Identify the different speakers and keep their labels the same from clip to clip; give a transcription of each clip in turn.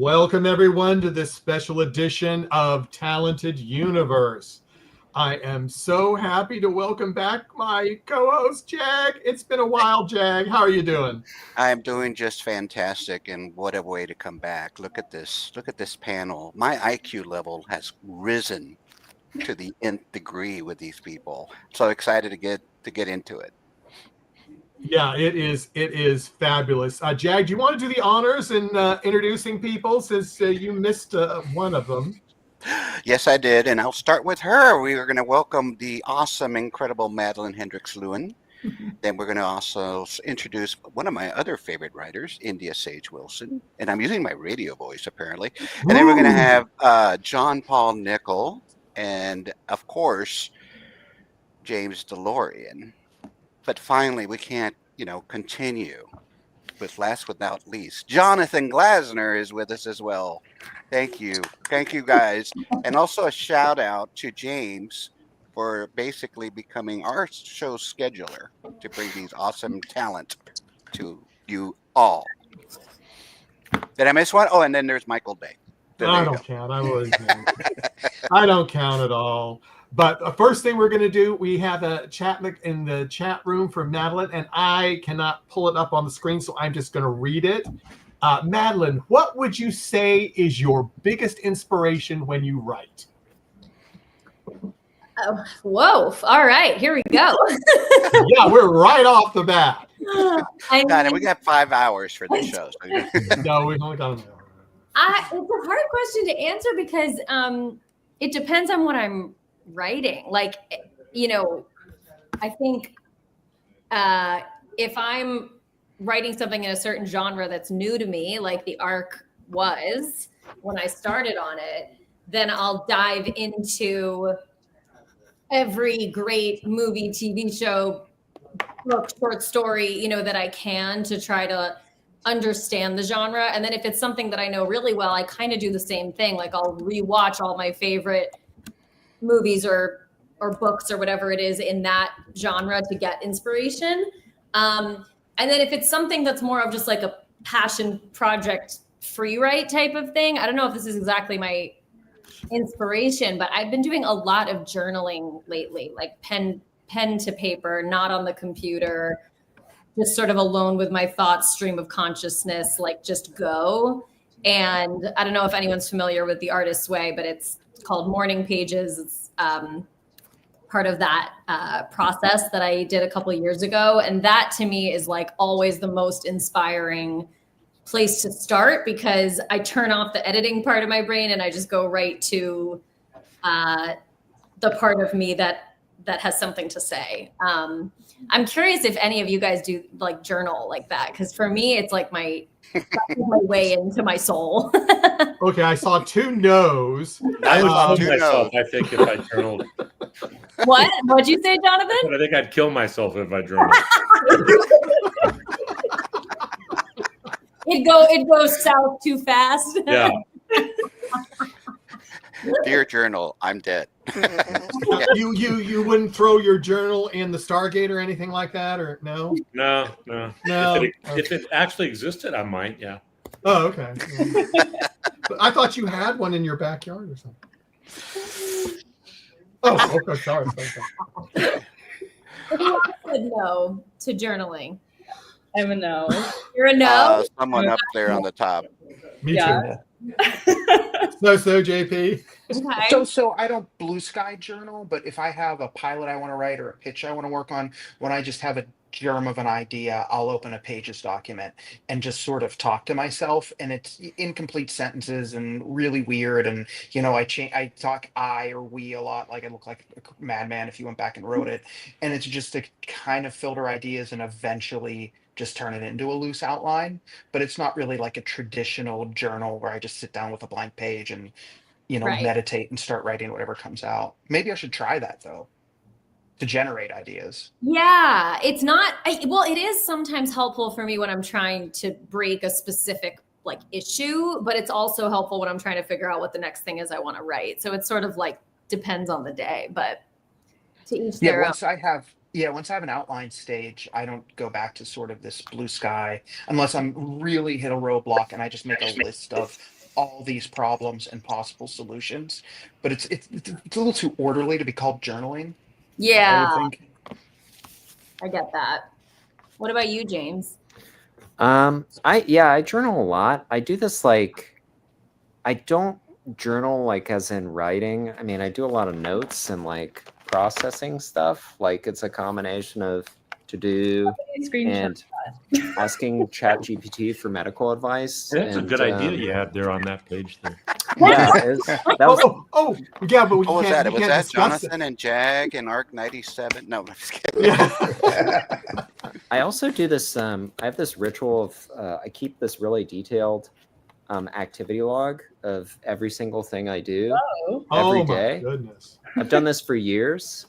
Speaker 1: Welcome everyone to this special edition of Talented Universe. I am so happy to welcome back my co-host, Jag. It's been a while, Jag. How are you doing?
Speaker 2: I am doing just fantastic, and what a way to come back. Look at this. Look at this panel. My IQ level has risen to the nth degree with these people. So excited to get into it.
Speaker 1: Yeah, it is fabulous. Jag, do you want to do the honors in introducing people since you missed one of them?
Speaker 2: Yes, I did, and I'll start with her. We are going to welcome the awesome, incredible Madeline Hendricks-Lewin. Then we're going to also introduce one of my other favorite writers, IndiaSageWilson, and I'm using my radio voice apparently. And then we're going to have John Paul Nickel, and of course, James DeLorean. But finally, we can't, continue with last but not least. Jonathan Glasner is with us as well. Thank you guys, and also a shout out to James for basically becoming our show scheduler to bring these awesome talent to you all. Did I miss one? Oh, and then there's Michael Day.
Speaker 1: I don't count. I don't count at all. But the first thing we're going to do, we have a chat in the chat room from Madeline, and I cannot pull it up on the screen, so I'm just going to read it. Madeline, what would you say is your biggest inspiration when you write?
Speaker 3: Oh, whoa. All right, here we go.
Speaker 1: Yeah, we're right off the bat.
Speaker 2: And we got 5 hours for this show. So.
Speaker 1: No, we've only got an hour.
Speaker 3: It's a hard question to answer because it depends on what I'm writing. Like, I think if I'm writing something in a certain genre that's new to me, like the arc was when I started on it, then I'll dive into every great movie, TV show, book, short story, that I can to try to understand the genre. And then if it's something that I know really well, I kind of do the same thing. Like I'll rewatch all my favorite movies or books or whatever it is in that genre to get inspiration. And then if it's something that's more of just like a passion project free write type of thing, I don't know if this is exactly my inspiration, but I've been doing a lot of journaling lately, like pen to paper, not on the computer, just sort of alone with my thoughts, stream of consciousness, like just go. And I don't know if anyone's familiar with The Artist's Way, but it's called Morning Pages. It's part of that process that I did a couple of years ago. And that to me is like always the most inspiring place to start because I turn off the editing part of my brain and I just go right to the part of me that has something to say. I'm curious if any of you guys do like journal like that. Cause for me, it's like my way into my soul.
Speaker 1: Okay. I saw 2 no's.
Speaker 4: I would kill myself, I think, if I journaled.
Speaker 3: What? What'd you say, Jonathan?
Speaker 4: I think I'd kill myself if I journaled.
Speaker 3: It goes south too fast.
Speaker 4: Yeah.
Speaker 2: Dear journal, I'm dead.
Speaker 1: You wouldn't throw your journal in the Stargate or anything like that, or no?
Speaker 4: No. If it actually existed, I might. Yeah.
Speaker 1: Oh, okay. But I thought you had one in your backyard or something. Oh, okay. Sorry.
Speaker 3: Who said no to journaling?
Speaker 5: I'm a no.
Speaker 3: You're a no?
Speaker 2: Someone up there on the top.
Speaker 1: Me
Speaker 5: Yeah.
Speaker 1: too. So JP.
Speaker 3: Okay.
Speaker 6: So I don't blue sky journal, but if I have a pilot I want to write or a pitch I want to work on, when I just have a germ of an idea, I'll open a Pages document and just sort of talk to myself, and it's incomplete sentences and really weird. And I talk I or we a lot, like I look like a madman if you went back and wrote it. And it's just to kind of filter ideas and eventually just turn it into a loose outline. But it's not really like a traditional journal where I just sit down with a blank page and
Speaker 3: Right.
Speaker 6: meditate and start writing whatever comes out. Maybe I should try that though, to generate ideas.
Speaker 3: Yeah, it's not, it is sometimes helpful for me when I'm trying to break a specific like issue, but it's also helpful when I'm trying to figure out what the next thing is I want to write. So it's sort of like depends on the day, but to each their own.
Speaker 6: Once I have an outline stage, I don't go back to sort of this blue sky unless I'm really hit a roadblock and I just make a list of all these problems and possible solutions. But it's a little too orderly to be called journaling. I
Speaker 3: Yeah,
Speaker 6: would think.
Speaker 3: I get that. What about you, James?
Speaker 5: I journal a lot. I do this like, I don't journal like as in writing. I mean, I do a lot of notes and like processing stuff. Like it's a combination of to do and asking ChatGPT for medical advice.
Speaker 4: That's a
Speaker 5: and,
Speaker 4: good idea you had there on that page there.
Speaker 5: Yeah, that was
Speaker 1: Yeah, but we
Speaker 2: What was
Speaker 1: can't.
Speaker 2: that?
Speaker 1: We
Speaker 2: Was
Speaker 1: can't
Speaker 2: that
Speaker 1: discuss
Speaker 2: Jonathan and Jag and Arc 97? No, I'm just kidding.
Speaker 1: it. Yeah.
Speaker 5: I also do this. I have this ritual of I keep this really detailed activity log of every single thing I do every day.
Speaker 1: My goodness.
Speaker 5: I've done this for years.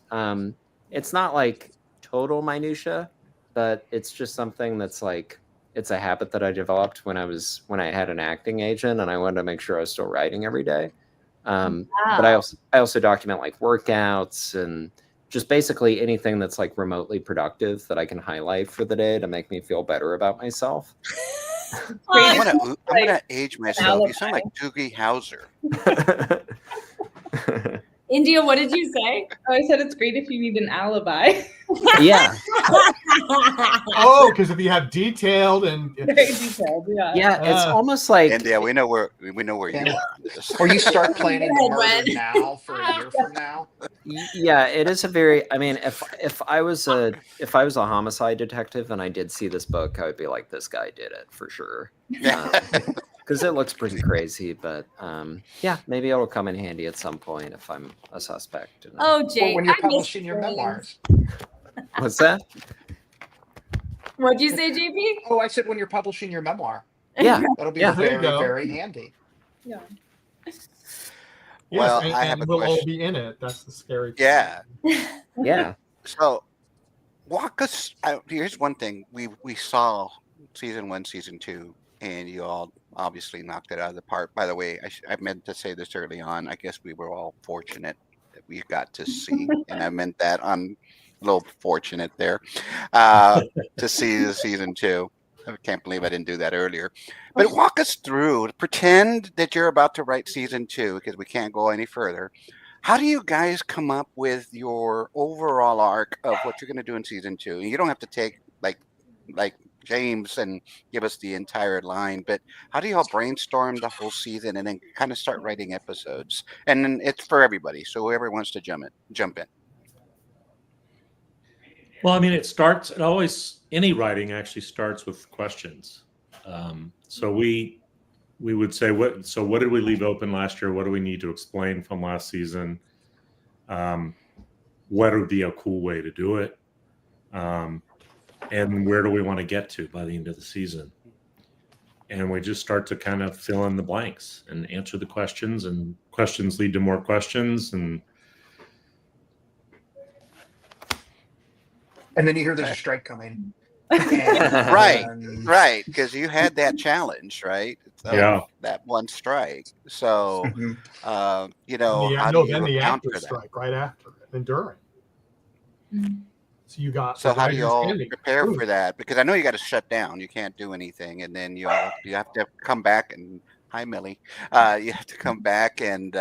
Speaker 5: It's not like total minutia, but it's just something that's like it's a habit that I developed when I had an acting agent and I wanted to make sure I was still writing every day. But I also document like workouts and just basically anything that's like remotely productive that I can highlight for the day to make me feel better about myself.
Speaker 2: I'm gonna age myself. You sound like Doogie Howser.
Speaker 3: India, what did you say?
Speaker 7: Oh, I said it's great if you need an alibi.
Speaker 5: Yeah.
Speaker 1: Oh, because if you have detailed and
Speaker 7: Very detailed, yeah.
Speaker 5: Yeah, it's almost like
Speaker 2: India, we know where you are on this.
Speaker 6: Or you start planning
Speaker 3: Go ahead,
Speaker 6: harder
Speaker 3: Ren.
Speaker 6: now for a year from now.
Speaker 5: yeah, it is a very. I mean, if I was a homicide detective and I did see this book, I would be like, this guy did it for sure. Because it looks pretty crazy, but yeah, maybe it'll come in handy at some point if I'm a suspect.
Speaker 3: Oh,
Speaker 6: Or
Speaker 3: Jay,
Speaker 6: when you're
Speaker 3: I miss
Speaker 6: publishing your
Speaker 3: James.
Speaker 6: memoirs.
Speaker 5: What's that?
Speaker 3: What'd you say, JP?
Speaker 6: Oh, I said when you're publishing your memoir.
Speaker 5: Yeah,
Speaker 6: That'll be
Speaker 5: Yeah.
Speaker 1: There you
Speaker 6: very,
Speaker 1: go.
Speaker 6: very handy.
Speaker 7: Yeah.
Speaker 1: yes,
Speaker 2: Well,
Speaker 1: and,
Speaker 2: I have
Speaker 1: and
Speaker 2: a
Speaker 1: we'll all
Speaker 2: question.
Speaker 1: be in it. That's the scary thing.
Speaker 2: Yeah.
Speaker 5: yeah.
Speaker 2: So, walk us. Here's one thing we saw season 1, season 2, and you all obviously knocked it out of the park. By the way, I meant to say this early on. I guess we were all fortunate that we got to see, and I meant that I'm a little fortunate there to see the season 2. I can't believe I didn't do that earlier. But walk us through. Pretend that you're about to write season 2 because we can't go any further. How do you guys come up with your overall arc of what you're going to do in season 2? And you don't have to take like James and give us the entire line, but how do you all brainstorm the whole season and then kind of start writing episodes? And then it's for everybody, so whoever wants to jump in.
Speaker 4: Well, I mean, any writing actually starts with questions. So we would say, what did we leave open last year? What do we need to explain from last season? What would be a cool way to do it? And where do we want to get to by the end of the season? And we just start to kind of fill in the blanks and answer the questions, and questions lead to more questions. And
Speaker 6: then you hear there's a strike coming.
Speaker 2: Right, because you had that challenge, right?
Speaker 4: Yeah.
Speaker 2: That one strike. So, how do you
Speaker 1: then the
Speaker 2: account
Speaker 1: actor
Speaker 2: for that?
Speaker 1: strike right after it and during. So you got.
Speaker 2: So how do you all
Speaker 1: ending.
Speaker 2: prepare
Speaker 1: Ooh.
Speaker 2: for that? Because I know you got to shut down. You can't do anything, and then you have to come back and hi Millie. You have to come back and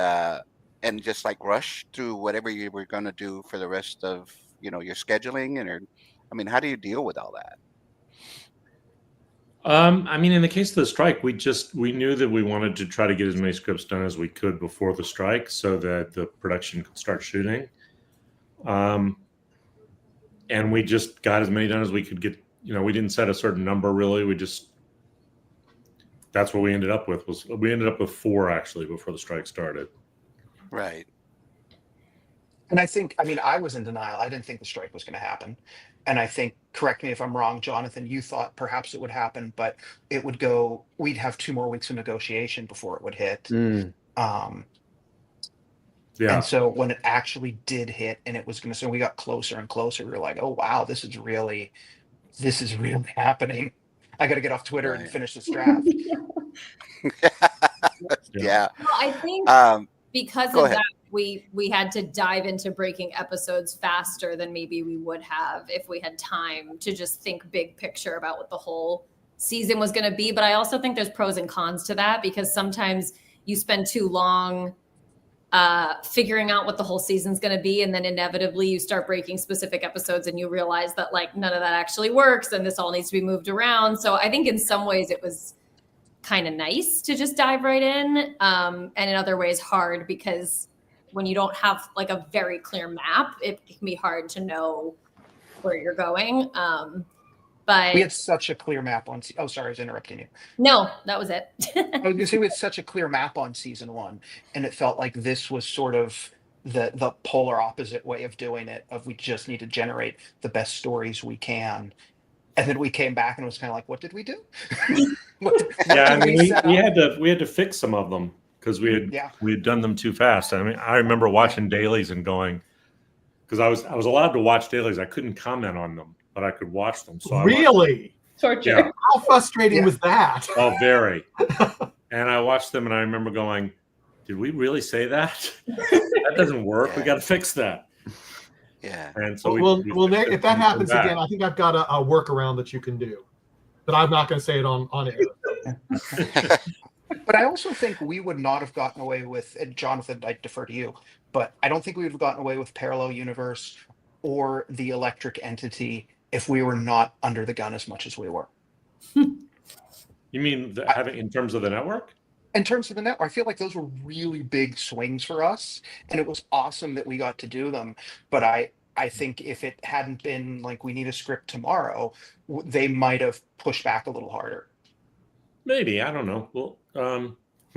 Speaker 2: just like rush through whatever you were going to do for the rest of your scheduling how do you deal with all that?
Speaker 4: I mean, in the case of the strike, we knew that we wanted to try to get as many scripts done as we could before the strike so that the production could start shooting. And we just got as many done as we could get. We didn't set a certain number really. That's what we ended up with. We ended up with 4 actually before the strike started.
Speaker 2: Right.
Speaker 6: And I was in denial. I didn't think the strike was going to happen. And I think, correct me if I'm wrong, Jonathan, you thought perhaps it would happen, but we'd have 2 more weeks of negotiation before it would hit.
Speaker 4: Yeah.
Speaker 6: And so when it actually did hit and it was going to, so we got closer and closer, we were like, oh, wow, this is really happening. I got to get off Twitter and finish this draft.
Speaker 2: Yeah.
Speaker 3: Well, I think because
Speaker 2: go
Speaker 3: of
Speaker 2: ahead.
Speaker 3: that, we had to dive into breaking episodes faster than maybe we would have if we had time to just think big picture about what the whole season was going to be. But I also think there's pros and cons to that, because sometimes you spend too long figuring out what the whole season's going to be, and then inevitably you start breaking specific episodes and you realize that like none of that actually works and this all needs to be moved around. So I think in some ways it was kind of nice to just dive right in, and in other ways hard, because when you don't have like a very clear map, it can be hard to know where you're going. But
Speaker 6: We had such a clear map on. Oh, sorry, I was interrupting you.
Speaker 3: no, that was it.
Speaker 6: I was gonna say we had such a clear map on season 1, and it felt like this was sort of the polar opposite way of doing it. Of we just need to generate the best stories we can, and then we came back and it was kind of like, what did we do? what
Speaker 4: Yeah, I
Speaker 6: did
Speaker 4: mean,
Speaker 6: we set
Speaker 4: we
Speaker 6: up?
Speaker 4: had to fix some of them because we
Speaker 6: Yeah.
Speaker 4: had done them too fast. I mean, I remember watching dailies and going, because I was allowed to watch dailies. I couldn't comment on them, but I could watch them. So
Speaker 1: Really?
Speaker 7: Torture.
Speaker 4: Yeah.
Speaker 1: How frustrating was that?
Speaker 4: Oh, very. And I watched them, and I remember going, "Did we really say that? That doesn't work. We
Speaker 2: Yeah.
Speaker 4: got to fix that."
Speaker 2: Yeah.
Speaker 4: And so
Speaker 1: Well,
Speaker 4: we
Speaker 1: Nick,
Speaker 4: fixed it
Speaker 1: if that
Speaker 4: and
Speaker 1: happens
Speaker 4: come back.
Speaker 1: again, I think I've got a workaround that you can do. But I'm not going to say it on air.
Speaker 6: But I also think we would not have gotten away with, and Jonathan, I defer to you, but I don't think we would have gotten away with Parallel Universe or the Electric Entity if we were not under the gun as much as we were.
Speaker 4: You mean having in terms of the network?
Speaker 6: In terms of the network, I feel like those were really big swings for us, and it was awesome that we got to do them. But I think if it hadn't been like we need a script tomorrow, they might have pushed back a little harder.
Speaker 4: Maybe, I don't know. We'll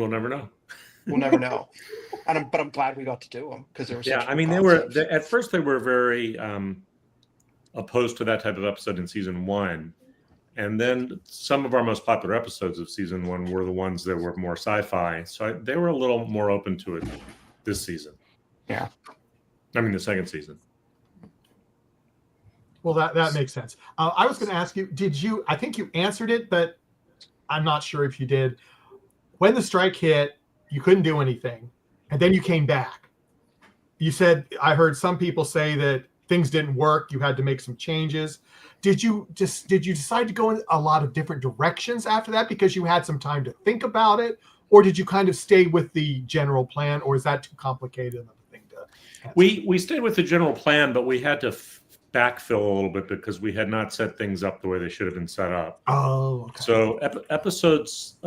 Speaker 4: never know.
Speaker 6: We'll never know. But I'm glad we got to do them because there was.
Speaker 4: Yeah, I mean, at first they were very opposed to that type of episode in season 1, and then some of our most popular episodes of season 1 were the ones that were more sci-fi. So they were a little more open to it this season.
Speaker 6: Yeah,
Speaker 4: I mean the second season.
Speaker 1: Well, that makes sense. I was going to ask you, did you, I think you answered it, but I'm not sure if you did. When the strike hit, you couldn't do anything, and then you came back. You said, I heard some people say that things didn't work. You had to make some changes. Did you decide to go in a lot of different directions after that because you had some time to think about it? Or did you kind of stay with the general plan, or is that too complicated of a thing to answer?
Speaker 4: We stayed with the general plan, but we had to backfill a little bit because we had not set things up the way they should have been set up.
Speaker 1: Oh, okay.
Speaker 4: So episodes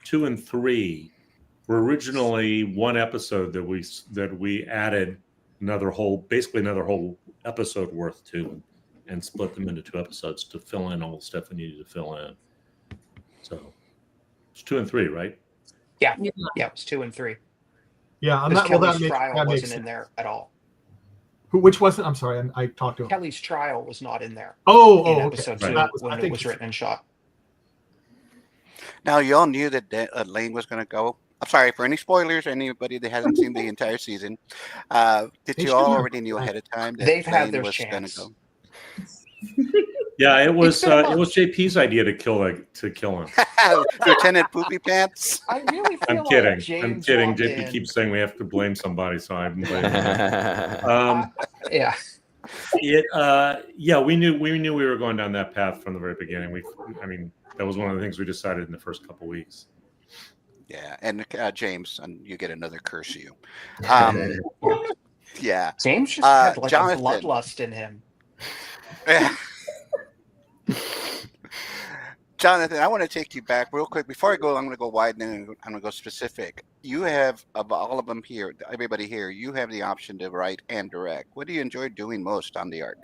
Speaker 4: 2 and 3 were originally one episode that we added basically another whole episode worth to, and split them into 2 episodes to fill in all the stuff we needed to fill in. So it's 2 and 3, right?
Speaker 6: Yeah, it was 2 and 3.
Speaker 1: Yeah,
Speaker 6: Because Kelly's
Speaker 1: that
Speaker 6: trial
Speaker 1: makes
Speaker 6: wasn't in
Speaker 1: sense.
Speaker 6: there at all.
Speaker 1: Which wasn't? I'm sorry, I talked to him.
Speaker 6: Kelly's trial was not in there
Speaker 1: Oh,
Speaker 6: in
Speaker 1: okay.
Speaker 6: episode
Speaker 4: Right.
Speaker 6: 2 when it was written and shot.
Speaker 2: Now, you all knew that Lane was going to go. I'm sorry for any spoilers or anybody that hasn't seen the entire season. Did
Speaker 1: They
Speaker 2: you
Speaker 1: should
Speaker 2: all
Speaker 1: have.
Speaker 2: already knew ahead of time that
Speaker 6: They've had
Speaker 2: Lane
Speaker 6: their
Speaker 2: was going
Speaker 6: chance.
Speaker 2: to go?
Speaker 4: Yeah, it was
Speaker 6: been a month.
Speaker 4: it was JP's idea to kill him.
Speaker 2: Lieutenant Poopy Pants.
Speaker 6: I really feel
Speaker 4: I'm
Speaker 6: like
Speaker 4: kidding.
Speaker 6: James
Speaker 4: I'm kidding.
Speaker 6: walked
Speaker 4: JP
Speaker 6: in-
Speaker 4: keeps saying we have to blame somebody, so I'm blaming him.
Speaker 6: Yeah.
Speaker 4: We knew we were going down that path from the very beginning. That was one of the things we decided in the first couple weeks.
Speaker 2: Yeah, and James, and you get another curse you. Yeah.
Speaker 6: James just had like
Speaker 2: Jonathan.
Speaker 6: a bloodlust in him.
Speaker 2: Jonathan, I want to take you back real quick. Before I go, I'm going to go wide and then I'm going to go specific. You have, of all of them here, everybody here, you have the option to write and direct. What do you enjoy doing most on the arc?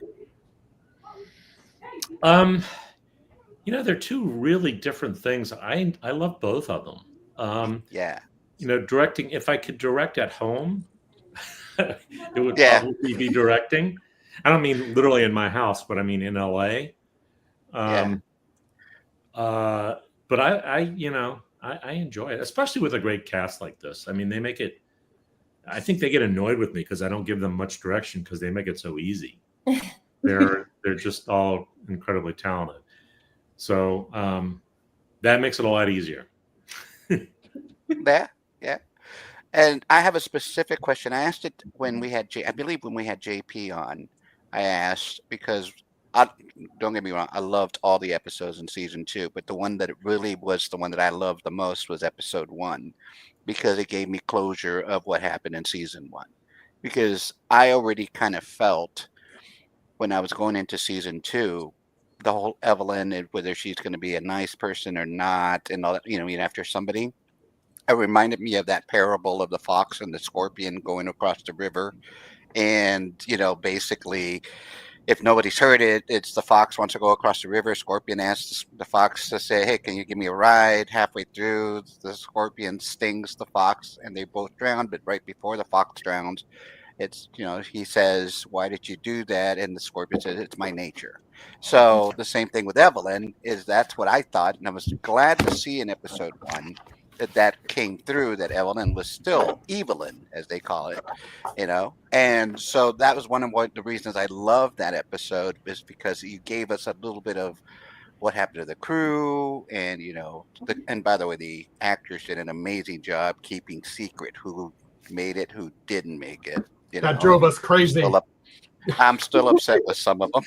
Speaker 4: They're 2 really different things. I love both of them.
Speaker 2: Yeah.
Speaker 4: Directing, if I could direct at home, it would probably be directing. I don't mean literally in my house, but I mean in LA. But I enjoy it, especially with a great cast like this. I mean, they make it. I think they get annoyed with me because I don't give them much direction because they make it so easy. They're just all incredibly talented. So that makes it a lot easier.
Speaker 2: Yeah. And I have a specific question. I asked it when we had I believe when we had JP on. I asked because don't get me wrong, I loved all the episodes in season 2, but the one that really was the one that I loved the most was episode 1, because it gave me closure of what happened in season 1. Because I already kind of felt when I was going into season 2, the whole Evelyn, and whether she's going to be a nice person or not, and all that, even after somebody, it reminded me of that parable of the fox and the scorpion going across the river. And, basically, if nobody's heard it, it's the fox wants to go across the river. Scorpion asks the fox to say, hey, can you give me a ride? Halfway through, the scorpion stings the fox and they both drown. But right before the fox drowns, it's, he says, why did you do that? And the scorpion says, it's my nature. So the same thing with Evelyn is that's what I thought. And I was glad to see in episode 1 that came through, that Evelyn was still Evelyn, as they call it, and so that was one of the reasons I loved that episode, is because you gave us a little bit of what happened to the crew, and and by the way, the actors did an amazing job keeping secret who made it, who didn't make it.
Speaker 1: That drove us crazy.
Speaker 2: I'm still upset with some of them,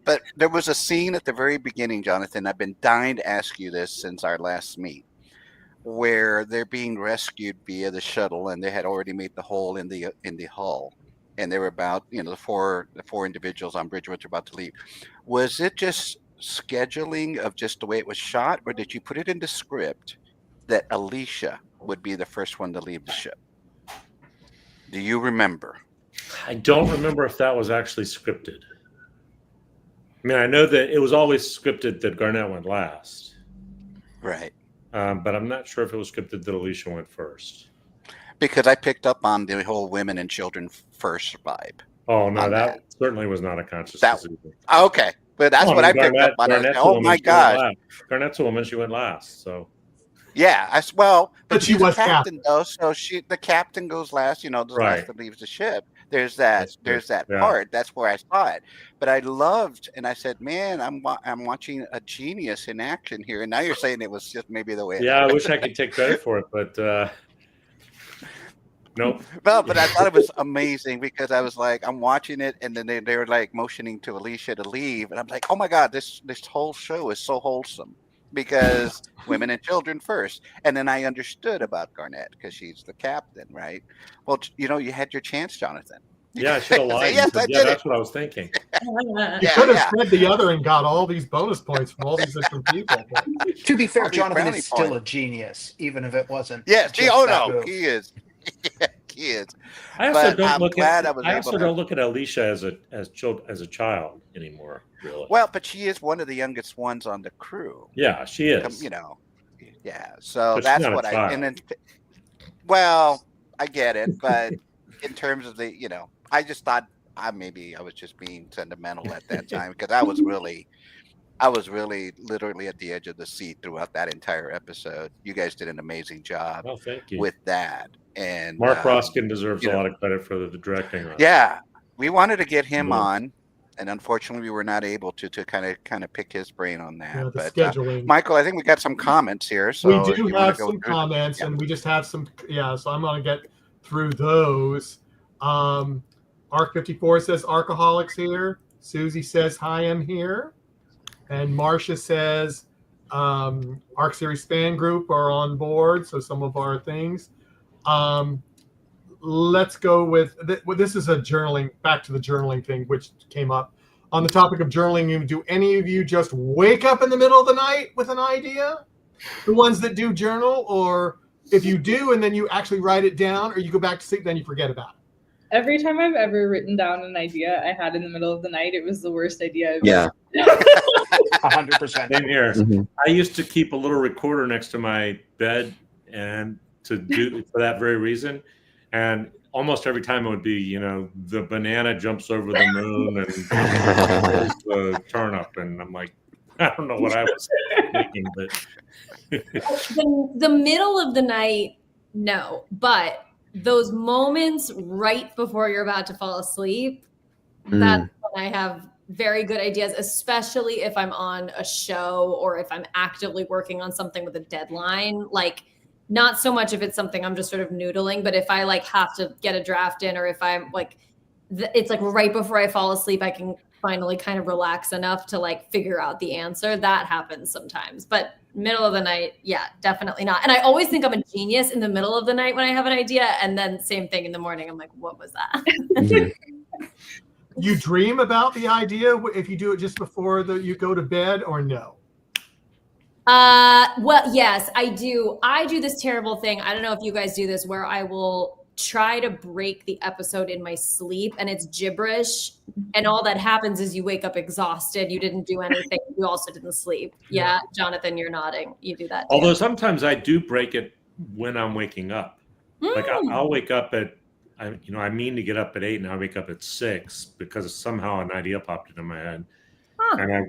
Speaker 2: but there was a scene at the very beginning, Jonathan. I've been dying to ask you this since our last meet, where they're being rescued via the shuttle, and they had already made the hole in the hull, and they were about, the four individuals on Bridgewood are about to leave. Was it just scheduling of just the way it was shot, or did you put it in the script that Alicia would be the first one to leave the ship? Do you remember?
Speaker 4: I don't remember if that was actually scripted. I mean, I know that it was always scripted that Garnett went last.
Speaker 2: Right.
Speaker 4: But I'm not sure if it was scripted that Alicia went first.
Speaker 2: Because I picked up on the whole women and children first vibe.
Speaker 4: Oh, no, that certainly was not a conscious decision.
Speaker 2: Okay. But that's what I picked up on. Oh, my gosh.
Speaker 4: Garnett's a woman. She went last, so.
Speaker 2: Yeah, but
Speaker 1: she was
Speaker 2: captain though, so the captain goes last. The last that leaves the ship. There's that part. That's where I saw it. But I loved, and I said, "Man, I'm watching a genius in action here." And now you're saying it was just maybe the way.
Speaker 4: Yeah, I wish I could take credit for it, but nope.
Speaker 2: Well, but I thought it was amazing because I was like, I'm watching it, and then they were like motioning to Alicia to leave, and I'm like, oh my god, this whole show is so wholesome. Because women and children first. And then I understood about Garnett because she's the captain, right? Well, you had your chance, Jonathan.
Speaker 4: Yeah, I should have lied.
Speaker 2: Yes, I did.
Speaker 4: That's what I was thinking.
Speaker 1: You could have said the other and got all these bonus points from all these different people.
Speaker 6: To be fair, Jonathan is still a genius, even if it wasn't.
Speaker 2: Yes, he is. Yeah, he is.
Speaker 4: I also don't look at Alicia as a child anymore. Really.
Speaker 2: Well, but she is one of the youngest ones on the crew.
Speaker 4: Yeah, she is.
Speaker 2: Yeah. So
Speaker 4: but
Speaker 2: that's what I get it, but in terms of I just thought maybe I was just being sentimental at that time because I was really literally at the edge of the seat throughout that entire episode. You guys did an amazing job with that. And
Speaker 4: Mark Roskin deserves a lot of credit for the directing.
Speaker 2: Yeah, we wanted to get him on, and unfortunately, we were not able to kind of pick his brain on that.
Speaker 1: Yeah,
Speaker 2: but
Speaker 1: scheduling.
Speaker 2: Michael, I think we got some comments here. So
Speaker 1: we do have some comments, and we just have some. Yeah, so I'm going to get through those. Arc54 says Arcaholics here. Susie says hi, I'm here, and Marcia says Arc Series fan group are on board. So some of our things. Let's go with this is a journaling, back to the journaling thing, which came up on the topic of journaling. Do any of you just wake up in the middle of the night with an idea? The ones that do journal, or if you do and then you actually write it down, or you go back to sleep, then you forget about it.
Speaker 7: Every time I've ever written down an idea I had in the middle of the night, it was the worst idea I've
Speaker 5: ever.
Speaker 6: 100%.
Speaker 4: Same here. Mm-hmm. I used to keep a little recorder next to my bed, and to do for that very reason. And almost every time it would be, the banana jumps over the moon and the turnip. And I'm like, I don't know what I was thinking, but
Speaker 3: the middle of the night, no. But those moments right before you're about to fall asleep, that's when I have very good ideas, especially if I'm on a show or if I'm actively working on something with a deadline. Like, not so much if it's something I'm just sort of noodling, but if I have to get a draft in, or if I'm it's right before I fall asleep, I can finally kind of relax enough to like figure out the answer. That happens sometimes, but middle of the night, yeah, definitely not. And I always think I'm a genius in the middle of the night when I have an idea, and then same thing in the morning. I'm like, what was that?
Speaker 1: You dream about the idea if you do it just before you go to bed, or no?
Speaker 3: Well, yes, I do. I do this terrible thing. I don't know if you guys do this, where I will try to break the episode in my sleep, and it's gibberish. And all that happens is you wake up exhausted. You didn't do anything. You also didn't sleep. Yeah, Jonathan, you're nodding. You do that too.
Speaker 4: Although sometimes I do break it when I'm waking up. Like I'll wake up at, I mean to get up at 8 and I wake up at 6 because somehow an idea popped into my head. And I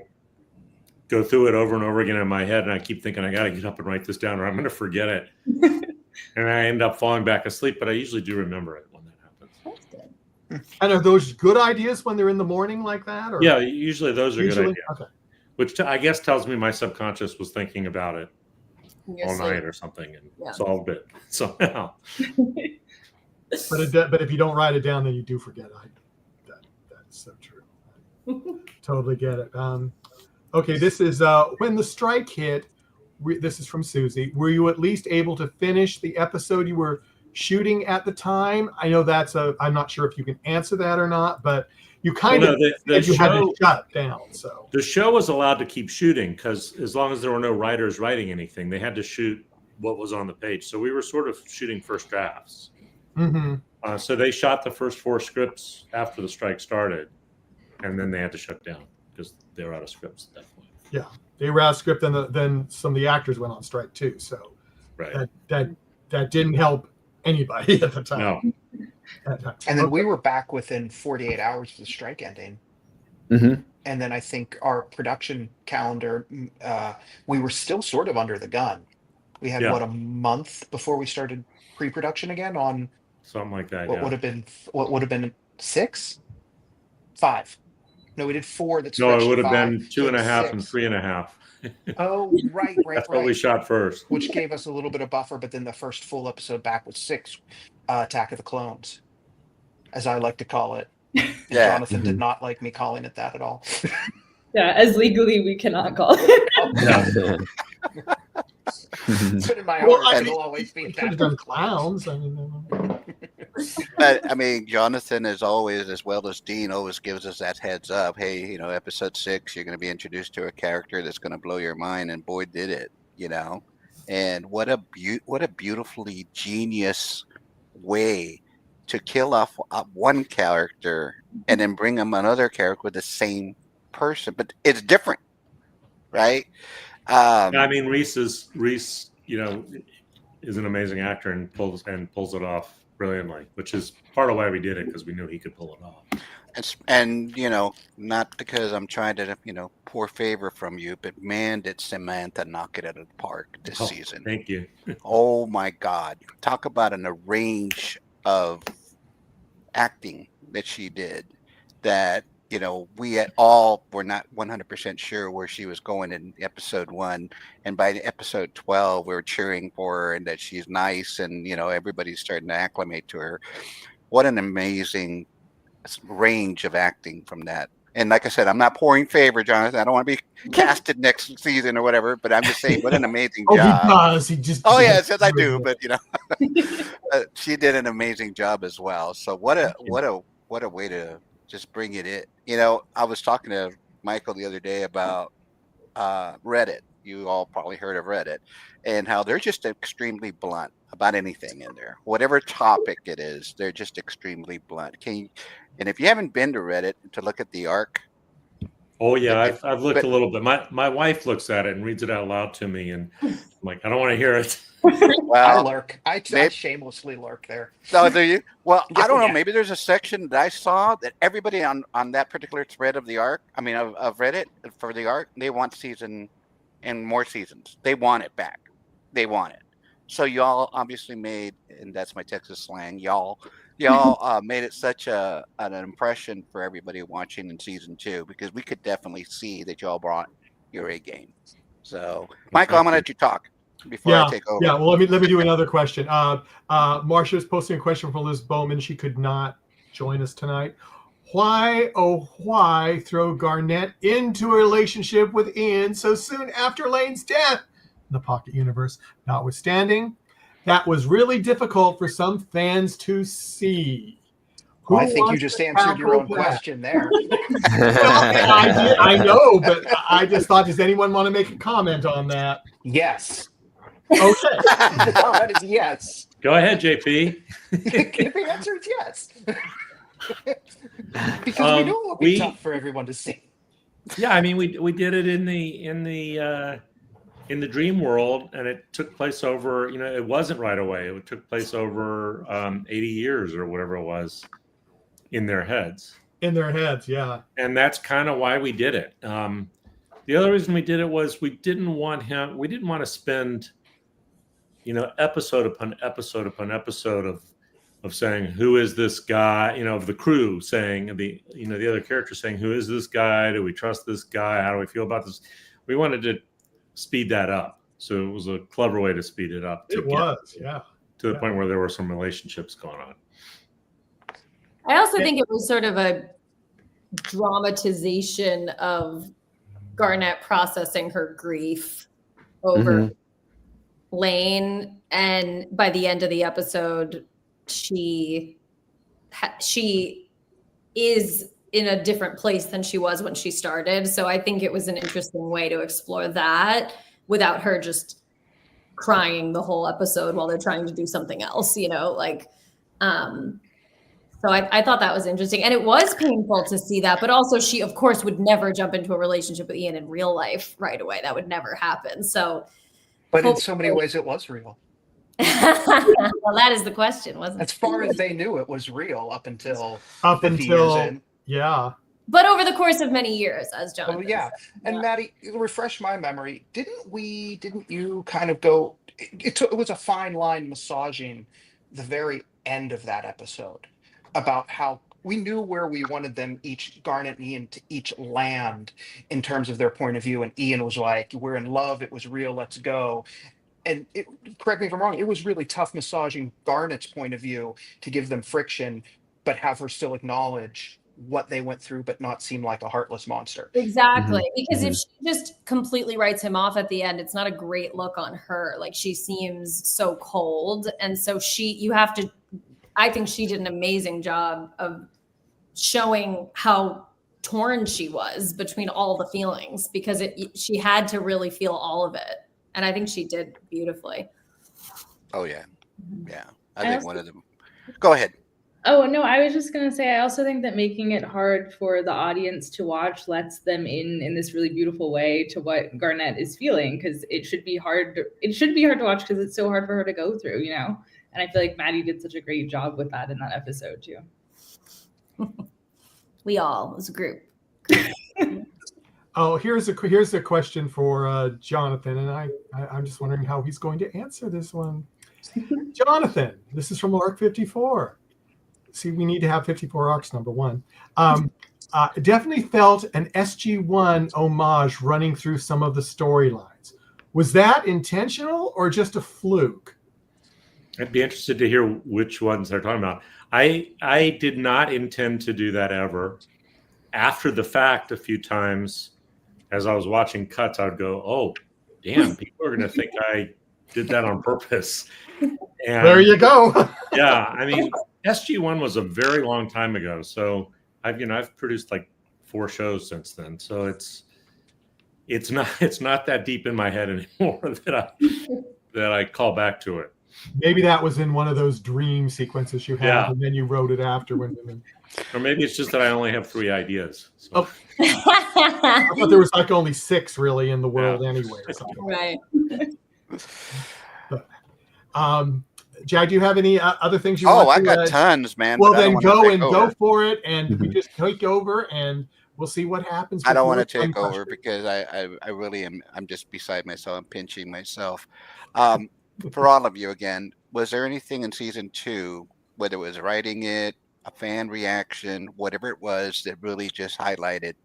Speaker 4: go through it over and over again in my head, and I keep thinking I got to get up and write this down or I'm going to forget it. And I end up falling back asleep, but I usually do remember it when that happens.
Speaker 3: That's good.
Speaker 1: And are those good ideas when they're in the morning like that? Or?
Speaker 4: Yeah, usually those are good ideas.
Speaker 1: Okay.
Speaker 4: Which I guess tells me my subconscious was thinking about it all night or something and solved it somehow.
Speaker 1: But if you don't write it down, then you do forget. That's so true. Totally get it. Okay, this is when the strike hit. This is from Susie. Were you at least able to finish the episode you were shooting at the time? I know I'm not sure if you can answer that or not, but you kind of had to shut it down. So
Speaker 4: the show was allowed to keep shooting because as long as there were no writers writing anything, they had to shoot what was on the page. So we were sort of shooting first drafts.
Speaker 1: Mm-hmm.
Speaker 4: So they shot the first 4 scripts after the strike started, and then they had to shut down because they were out of scripts at that point.
Speaker 1: Yeah, they were out of script, and then some of the actors went on strike too. So that didn't help anybody at the time.
Speaker 6: No. And then we were back within 48 hours of the strike ending.
Speaker 5: Mm-hmm.
Speaker 6: And then I think our production calendar, we were still sort of under the gun. We had a month before we started pre-production again on
Speaker 4: something like that.
Speaker 6: What would have been 6, 5. No, we did 4. It
Speaker 4: would have been 2.5 and 3.5.
Speaker 6: Oh, right.
Speaker 4: That's what we shot first,
Speaker 6: which gave us a little bit of buffer. But then the first full episode back was 6, Attack of the Clones, as I like to call it. Jonathan did not like me calling it that at all.
Speaker 7: Yeah, as legally we cannot call it.
Speaker 6: It's been in my heart. It'll always be
Speaker 1: could have done clowns.
Speaker 2: But I mean, Jonathan, as always, as well as Dean, always gives us that heads up. Hey, episode 6, you're going to be introduced to a character that's going to blow your mind, and boy, did it! And what a beautifully genius way to kill off one character and then bring him another character with the same person, but it's different, right?
Speaker 4: I mean, Reese is an amazing actor and pulls it off brilliantly, which is part of why we did it, because we knew he could pull it off.
Speaker 2: And not because I'm trying to pour favor from you, but man, did Samantha knock it out of the park this season.
Speaker 4: Thank you.
Speaker 2: Oh my God, talk about a range of acting that she did that we at all were not 100% sure where she was going in episode 1, and by episode 12 we were cheering for her and that she's nice, and everybody's starting to acclimate to her. What an amazing range of acting from that. And like I said, I'm not pouring favor, Jonathan. I don't want to be casted next season or whatever, but I'm just saying what an amazing job.
Speaker 1: He just
Speaker 2: yes, I do, but she did an amazing job as well. So what a way to just bring it in. I was talking to Michael the other day about Reddit. You all probably heard of Reddit, and how they're just extremely blunt about anything in there. Whatever topic it is, they're just extremely blunt. And if you haven't been to Reddit to look at the arc.
Speaker 4: Oh yeah, I've looked a little bit. My wife looks at it and reads it out loud to me, and I'm like, I don't want to hear it.
Speaker 6: Well, I lurk. I shamelessly lurk there.
Speaker 2: Oh, do you? Well, I don't know. Maybe there's a section that I saw that everybody on that particular thread of the arc, of Reddit for the arc, they want season and more seasons. They want it back. They want it. So y'all obviously made, and that's my Texas slang, y'all made it such an impression for everybody watching in season 2, because we could definitely see that y'all brought your A game. So, Michael, I'm going to let you talk before I take over.
Speaker 1: Yeah, well, let me do another question. Marcia's posting a question from Liz Bowman. She could not join us tonight. Why, oh, why throw Garnett into a relationship with Ian so soon after Lane's death? In the Pocket Universe, notwithstanding, that was really difficult for some fans to see. Who
Speaker 6: Well, I think you
Speaker 1: wants
Speaker 6: just
Speaker 1: to
Speaker 6: answered your
Speaker 1: tackle
Speaker 6: own
Speaker 1: that?
Speaker 6: question there.
Speaker 1: I know, but I just thought, does anyone want to make a comment on that?
Speaker 6: Yes.
Speaker 1: Okay.
Speaker 6: The comment is yes.
Speaker 4: Go ahead, JP.
Speaker 6: The answer is yes. Because we know it will be tough for everyone to see.
Speaker 4: Yeah, I mean, we did it in the dream world, and it took place over. It wasn't right away. It took place over 80 years or whatever it was in their heads.
Speaker 1: In their heads, yeah.
Speaker 4: And that's kind of why we did it. The other reason we did it was we didn't want to spend, episode upon episode upon episode of saying, who is this guy, of the crew saying, the other character saying, who is this guy? Do we trust this guy? How do we feel about this? We wanted to speed that up. So it was a clever way to speed it up. To the point where there were some relationships going on.
Speaker 3: I also think it was sort of a dramatization of Garnett processing her grief over Lane, and by the end of the episode, she is in a different place than she was when she started. So I think it was an interesting way to explore that without her just crying the whole episode while they're trying to do something else, So I thought that was interesting. And it was painful to see that. But also she, of course, would never jump into a relationship with Ian in real life right away. That would never happen.
Speaker 6: But in so many ways, it was real.
Speaker 3: Well, that is the question, wasn't it?
Speaker 6: As far as they knew, it was real up until
Speaker 1: years
Speaker 6: in.
Speaker 1: Yeah.
Speaker 3: But over the course of many years, as Jonathan said.
Speaker 6: And Maddie, refresh my memory. Didn't you kind of go, it was a fine line massaging the very end of that episode about how we knew where we wanted them each, Garnet and Ian, to each land in terms of their point of view. And Ian was like, we're in love. It was real. Let's go. And correct me if I'm wrong, it was really tough massaging Garnet's point of view to give them friction, but have her still acknowledge what they went through, but not seem like a heartless monster.
Speaker 3: Exactly. Because if she just completely writes him off at the end, it's not a great look on her. Like, she seems so cold. And so I think she did an amazing job of showing how torn she was between all the feelings, because she had to really feel all of it. And I think she did beautifully. Oh, yeah.
Speaker 2: Yeah. I think one of them. Go ahead.
Speaker 7: Oh, no, I was just going to say, I also think that making it hard for the audience to watch lets them in this really beautiful way to what Garnett is feeling, because it should be hard to watch because it's so hard for her to go through, And I feel like Maddie did such a great job with that in that episode, too.
Speaker 3: We all, as a group.
Speaker 1: Oh, here's a question for Jonathan, and I'm just wondering how he's going to answer this one. Jonathan, this is from Arc 54. See, we need to have 54 arcs, number one. Definitely felt an SG-1 homage running through some of the storylines. Was that intentional or just a fluke?
Speaker 4: I'd be interested to hear which ones they're talking about. I did not intend to do that ever. After the fact, a few times, as I was watching cuts, I would go, oh, damn, people are going to think I did that on purpose. And
Speaker 1: there you go.
Speaker 4: Yeah, I mean, SG-1 was a very long time ago. So I've produced like 4 shows since then. So it's not that deep in my head anymore that I call back to it.
Speaker 1: Maybe that was in one of those dream sequences you had, and then you wrote it after.
Speaker 4: Or maybe it's just that I only have 3 ideas. So.
Speaker 1: Oh. I thought there was like only 6 really in the world anyway. Or something.
Speaker 3: Right.
Speaker 1: Jack, do you have any other things you want to?
Speaker 2: I got tons, man.
Speaker 1: Well, then go for it, and we just take over, and we'll see what happens.
Speaker 2: I don't want to take over because I really am. I'm just beside myself. I'm pinching myself. For all of you again, was there anything in season 2, whether it was writing it, a fan reaction, whatever it was, that really just highlighted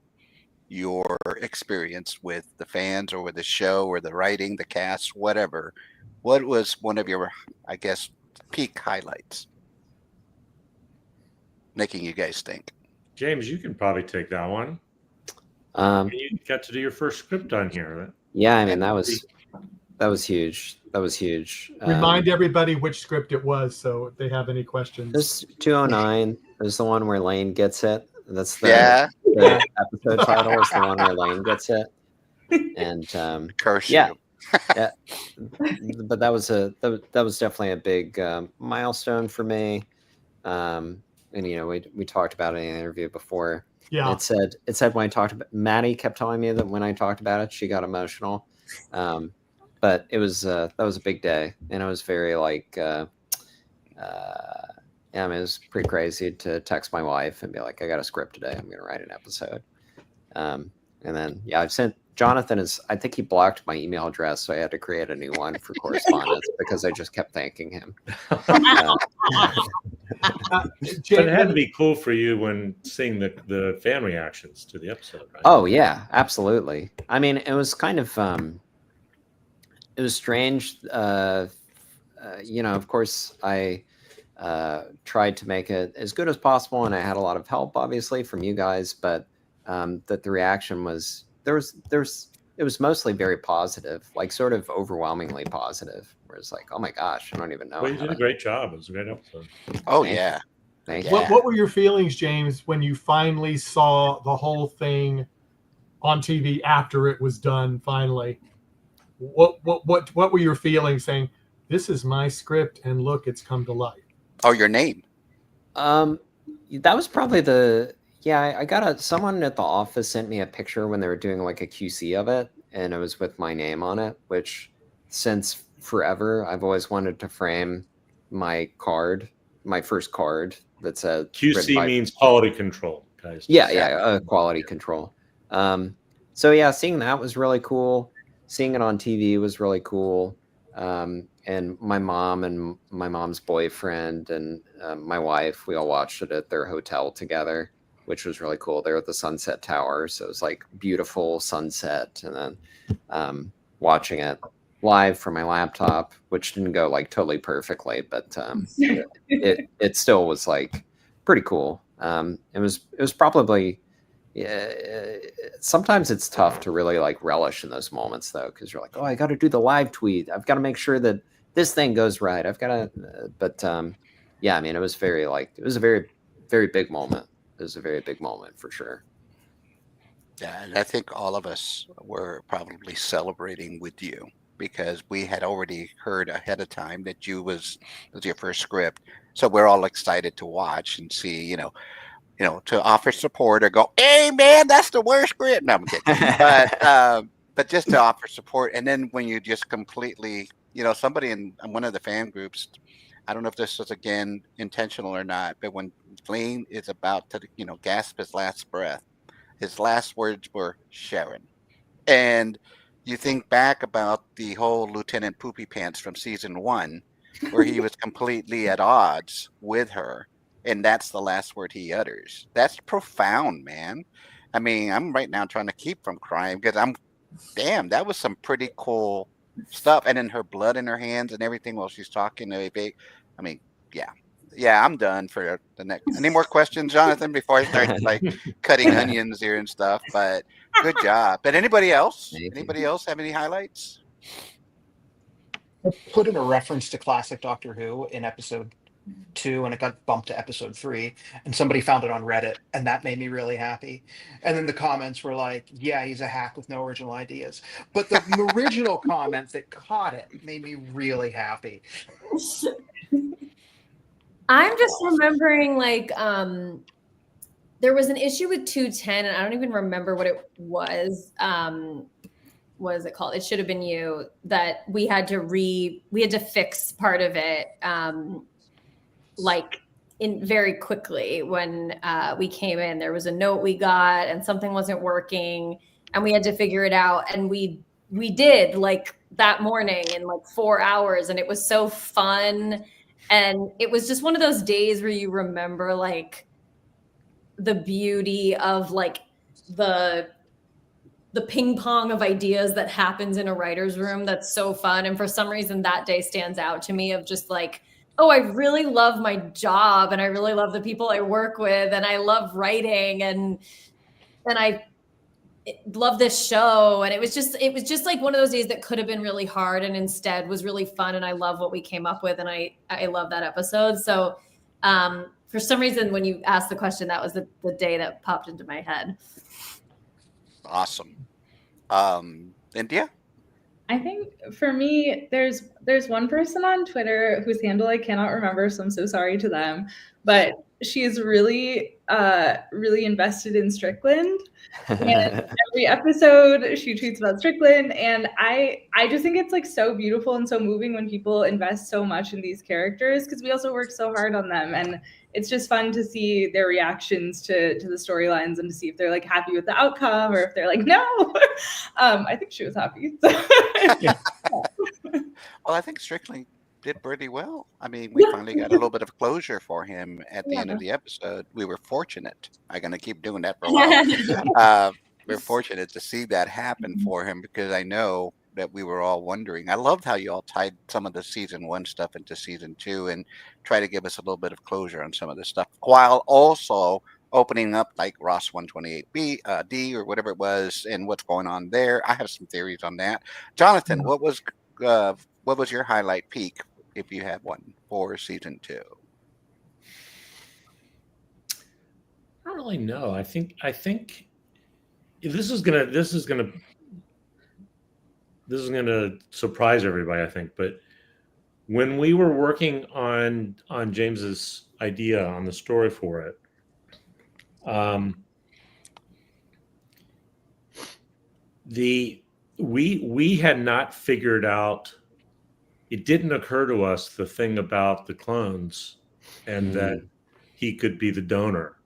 Speaker 2: your experience with the fans or with the show or the writing, the cast, whatever? What was one of your, I guess, peak highlights making you guys think?
Speaker 4: James, you can probably take that one. You got to do your first script on here.
Speaker 5: Yeah, I mean that was huge. That was huge.
Speaker 1: Remind everybody which script it was, so if they have any questions.
Speaker 5: This 209 is the one where Lane gets it. That's the episode title is the one where Lane gets it. And
Speaker 2: Curse
Speaker 5: yeah,
Speaker 2: you.
Speaker 5: yeah, but that was definitely a big milestone for me. And we talked about it in the interview before.
Speaker 1: Yeah.
Speaker 5: It said when I talked about Maddie kept telling me that when I talked about it, she got emotional. But it was that was a big day, and it was very like yeah, I mean, it was pretty crazy to text my wife and be like, I got a script today. I'm going to write an episode. And then, yeah, I've sent Jonathan I think he blocked my email address. So I had to create a new one for correspondence because I just kept thanking him.
Speaker 4: But it had to be cool for you when seeing the fan reactions to the episode, right?
Speaker 5: Oh, yeah, absolutely. I mean, it was kind of, it was strange. Of course, I tried to make it as good as possible, and I had a lot of help, obviously, from you guys. But that the reaction was it was mostly very positive, like sort of overwhelmingly positive. Where it's like, oh my gosh, I don't even know.
Speaker 4: Well, you did a great job. It was a great episode.
Speaker 2: Oh yeah.
Speaker 5: Thank you.
Speaker 1: What were your feelings, James, when you finally saw the whole thing on TV after it was done? Finally, what were your feelings saying, this is my script and look, it's come to life?
Speaker 2: Oh, your name.
Speaker 5: That was probably I got someone at the office sent me a picture when they were doing like a QC of it, and it was with my name on it, which since forever I've always wanted to frame my first card that said
Speaker 4: QC means quality control, guys.
Speaker 5: Yeah, quality control. So yeah, seeing that was really cool. Seeing it on TV was really cool. And my mom and my mom's boyfriend and my wife, we all watched it at their hotel together, which was really cool. They're at the Sunset Tower, so it was like beautiful sunset. And then watching it live from my laptop, which didn't go like totally perfectly, but it still was like pretty cool. It was probably. Yeah, sometimes it's tough to really like relish in those moments though, because you're like, oh, I got to do the live tweet. I've got to make sure that this thing goes right. I've got to, but yeah, I mean, it was a very, very big moment. It was a very big moment for sure.
Speaker 2: Yeah, and I think all of us were probably celebrating with you because we had already heard ahead of time that it was your first script. So we're all excited to watch and see, to offer support or go, hey man, that's the worst script. No, I'm kidding. But just to offer support. And then when you just completely, somebody in one of the fan groups, I don't know if this was again intentional or not, but when Lane is about to, gasp his last breath, his last words were Sharon. And you think back about the whole Lieutenant Poopy Pants from season 1, where he was completely at odds with her. And that's the last word he utters. That's profound, man. I mean, I'm right now trying to keep from crying because that was some pretty cool stuff. And then her blood in her hands and everything while she's talking. I mean, yeah, I'm done for the next. Any more questions, Jonathan, before I start like cutting onions here and stuff? But good job. But anybody else? Anybody else have any highlights?
Speaker 6: I put in a reference to classic Doctor Who in episode 2, and it got bumped to episode 3, and somebody found it on Reddit, and that made me really happy. And then the comments were like, yeah, he's a hack with no original ideas. But the original comments that caught it made me really happy.
Speaker 3: I'm just remembering there was an issue with 210, and I don't even remember what it was. What is it called? It Should Have Been You, that we had to fix part of it very quickly when we came in. There was a note we got and something wasn't working and we had to figure it out. And we did that morning in 4 hours, and it was so fun. And it was just one of those days where you remember the beauty of the ping pong of ideas that happens in a writer's room. That's so fun. And for some reason that day stands out to me of just oh, I really love my job and I really love the people I work with and I love writing and I love this show. And it was just like one of those days that could have been really hard and instead was really fun. And I love what we came up with. And I love that episode. So for some reason, when you asked the question, that was the day that popped into my head.
Speaker 2: Awesome. India?
Speaker 7: I think for me, there's one person on Twitter whose handle I cannot remember, so I'm so sorry to them. But she is really, really invested in Strickland. And every episode she tweets about Strickland, and I just think it's like so beautiful and so moving when people invest so much in these characters, because we also work so hard on them, and it's just fun to see their reactions to the storylines and to see if they're like happy with the outcome or if they're like no. I think she was happy.
Speaker 2: Well, I think Strickland did pretty well. I mean, we finally got a little bit of closure for him at the end of the episode. We were fortunate. I'm going to keep doing that for a while. We're fortunate to see that happen for him, because I know that we were all wondering. I loved how you all tied some of the season 1 stuff into season 2 and try to give us a little bit of closure on some of this stuff, while also opening up like Ross 128B, D, or whatever it was, and what's going on there. I have some theories on that. Jonathan, what was your highlight peak, if you had one, for season 2?
Speaker 4: I don't really know. I think this is gonna surprise everybody, I think. But when we were working on James's idea on the story for it, we had not figured out. It didn't occur to us the thing about the clones and that he could be the donor.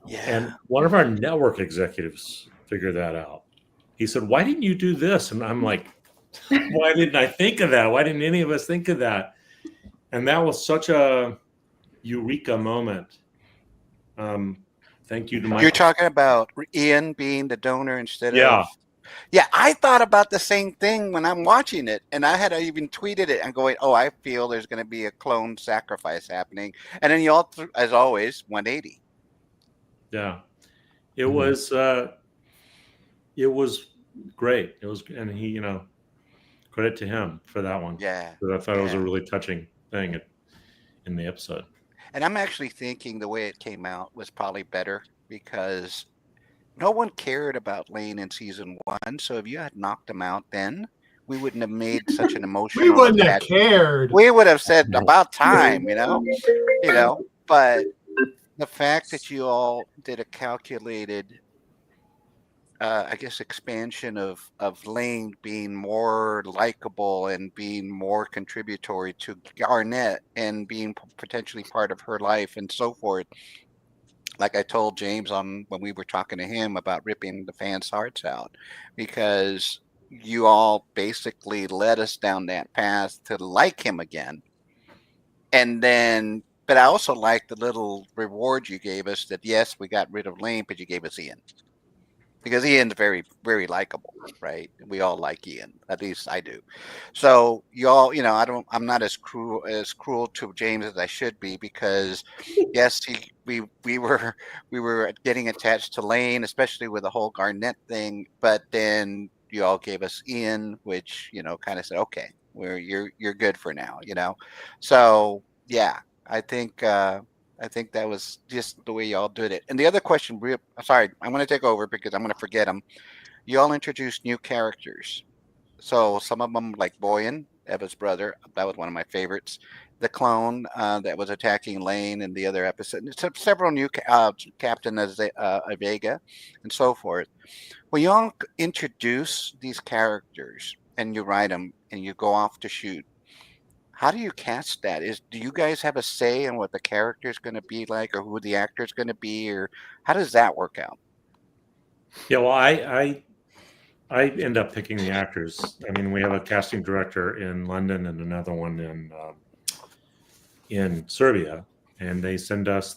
Speaker 2: Yeah.
Speaker 4: And one of our network executives figured that out. He said, "Why didn't you do this?" And I'm like, "Why didn't I think of that? Why didn't any of us think of that?" And that was such a eureka moment. Thank you to Michael.
Speaker 2: You're talking about Ian being the donor instead
Speaker 4: Yeah.
Speaker 2: of... Yeah, I thought about the same thing when I'm watching it, and I had even tweeted it and going, "Oh, I feel there's going to be a clone sacrifice happening," and then you all, as always, 180.
Speaker 4: Yeah, it was great. It was, and he, credit to him for that one.
Speaker 2: Yeah,
Speaker 4: because I thought it was a really touching thing in the episode.
Speaker 2: And I'm actually thinking the way it came out was probably better, because no one cared about Lane in season 1. So if you had knocked him out then, we wouldn't have made such an emotional...
Speaker 1: We wouldn't have cared.
Speaker 2: We would have said about time, but the fact that you all did a calculated, I guess, expansion of Lane being more likable and being more contributory to Garnett and being potentially part of her life and so forth. Like I told James when we were talking to him about ripping the fans' hearts out, because you all basically led us down that path to like him again. And then, but I also like the little reward you gave us that, yes, we got rid of Lane, but you gave us Ian. Because Ian's very, very likable, right? We all like Ian. At least I do. So you all, I'm not as cruel to James as I should be, because yes, we were getting attached to Lane, especially with the whole Garnett thing. But then you all gave us Ian, which kind of said, okay, you're good for now, So yeah, I think that was just the way y'all did it. And the other question, sorry, I'm going to take over because I'm going to forget them. Y'all introduced new characters. So some of them, like Boyan, Eva's brother, that was one of my favorites. The clone that was attacking Lane in the other episode. Several new Captain Vega and so forth. When y'all introduce these characters and you write them and you go off to shoot, how do you cast that? Do you guys have a say in what the character is going to be like, or who the actor is going to be, or how does that work out?
Speaker 4: Yeah, well, I end up picking the actors. I mean, we have a casting director in London and another one in Serbia, and they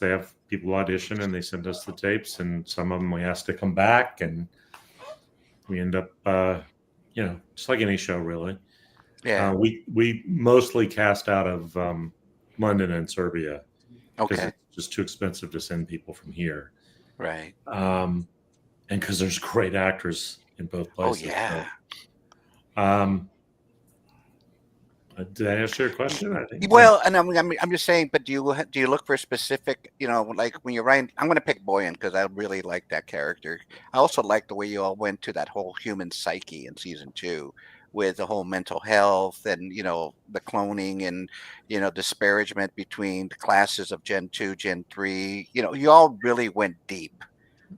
Speaker 4: have people audition and they send us the tapes, and some of them we ask to come back, and we end up, just like any show, really.
Speaker 2: Yeah,
Speaker 4: we mostly cast out of London and Serbia because
Speaker 2: Okay.
Speaker 4: it's just too expensive to send people from here.
Speaker 2: Right.
Speaker 4: And because there's great actors in both
Speaker 2: Oh
Speaker 4: places.
Speaker 2: yeah.
Speaker 4: So, did I answer your question? I think.
Speaker 2: Well, and I'm just saying, but do you look for specific, like when you're writing? I'm going to pick Boyan because I really like that character. I also like the way you all went to that whole human psyche in season 2, with the whole mental health and the cloning and disparagement between the classes of Gen 2, Gen 3. You all really went deep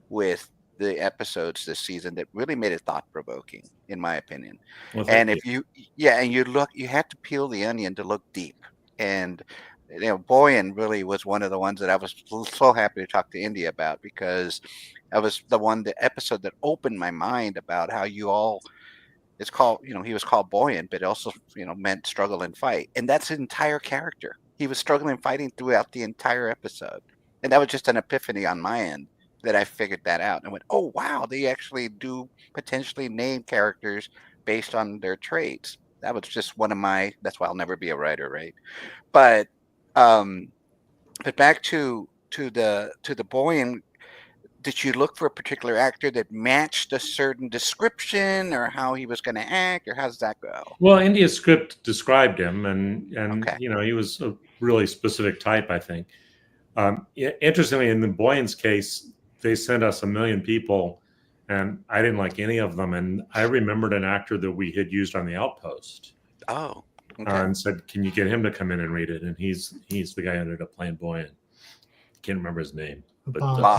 Speaker 2: with the episodes this season that really made it thought provoking, in my opinion.
Speaker 4: Well,
Speaker 2: And
Speaker 4: thank
Speaker 2: if you had to peel the onion to look deep. And Boyan really was one of the ones that I was so happy to talk to India about, because that was the episode that opened my mind about how you all. It's called, he was called Boyan, but it also, meant struggle and fight. And that's his entire character. He was struggling and fighting throughout the entire episode. And that was just an epiphany on my end that I figured that out and went, oh, wow, they actually do potentially name characters based on their traits. That was just that's why I'll never be a writer, right? But back to the Boyan. Did you look for a particular actor that matched a certain description, or how he was going to act, or how does that go?
Speaker 4: Well, India's script described him, and
Speaker 2: Okay.
Speaker 4: he was a really specific type, I think. Interestingly, in the Boyan's case, they sent us 1 million people, and I didn't like any of them. And I remembered an actor that we had used on The Outpost.
Speaker 2: Oh, okay.
Speaker 4: And said, "Can you get him to come in and read it?" And he's the guy who ended up playing Boyan. Can't remember his name.
Speaker 2: Vasily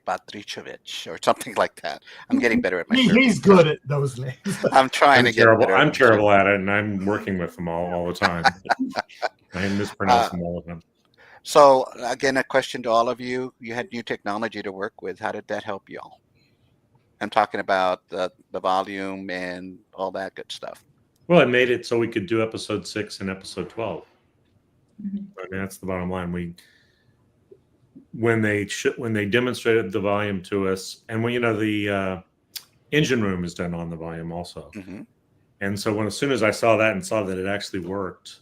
Speaker 2: Patrichevich or something like that. I'm getting better at my Serbian.
Speaker 1: He's good at those names.
Speaker 2: I'm trying to get better.
Speaker 4: I'm terrible at it, and I'm working with them all the time. I mispronounce them all the time.
Speaker 2: So again, a question to all of you. You had new technology to work with. How did that help y'all? I'm talking about the volume and all that good stuff.
Speaker 4: Well, it made it so we could do episode 6 and episode 12. Mm-hmm. I mean, that's the bottom line. When they demonstrated the volume to us, and when the engine room is done on the volume also.
Speaker 2: Mm-hmm.
Speaker 4: And so as soon as I saw that and saw that it actually worked,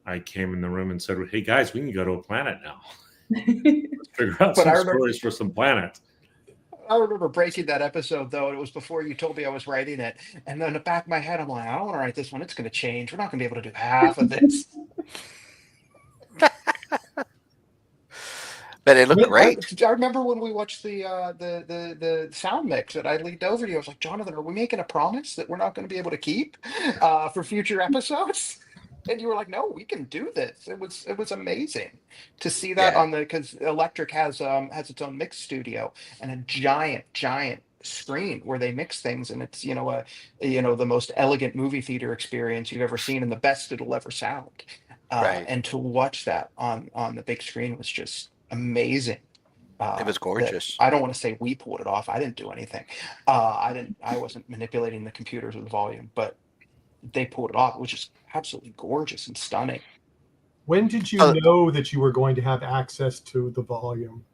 Speaker 4: I came in the room and said, "Hey guys, we can go to a planet now. Let's figure out some stories for some planets."
Speaker 6: I remember breaking that episode, though. It was before you told me I was writing it. And then in the back of my head, I'm like, I don't want to write this one. It's going to change. We're not going to be able to do half of this.
Speaker 2: But it looked great.
Speaker 6: I remember when we watched the sound mix that I leaned over to you. I was like, Jonathan, are we making a promise that we're not going to be able to keep for future episodes? And you were like, no, we can do this. It was amazing to see that because Electric has its own mix studio and a giant screen where they mix things, and it's the most elegant movie theater experience you've ever seen and the best it'll ever sound. And to watch that on the big screen was just amazing.
Speaker 2: It was gorgeous.
Speaker 6: I don't want to say we pulled it off. I didn't do anything. I wasn't manipulating the computers with volume, but they pulled it off. It was just absolutely gorgeous and stunning.
Speaker 1: When did you know that you were going to have access to the volume?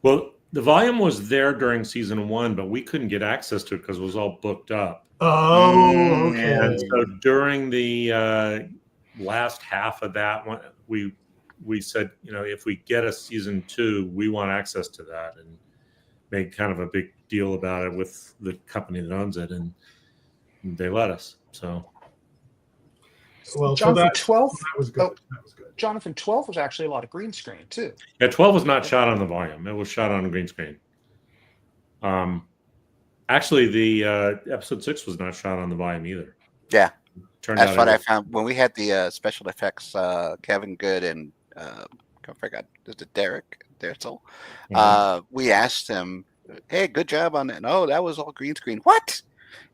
Speaker 4: Well, the volume was there during season 1, but we couldn't get access to it because it was all booked up.
Speaker 1: Oh, okay.
Speaker 4: And so during the last half of that one, we said, if we get a season 2, we want access to that, and made kind of a big deal about it with the company that owns it, and they let us. So,
Speaker 1: well,
Speaker 6: Jonathan,
Speaker 1: that
Speaker 6: 12
Speaker 1: was good. That was good.
Speaker 6: Jonathan, 12 was actually a lot of green screen too.
Speaker 4: Yeah, 12 was not shot on the volume; it was shot on a green screen. Actually, the episode 6 was not shot on the volume either.
Speaker 2: Yeah, that's what I found when we had the special effects. Kevin Good and I forgot, is it Derek Derzel? Mm-hmm. We asked him, "Hey, good job on that." No, that was all green screen. What?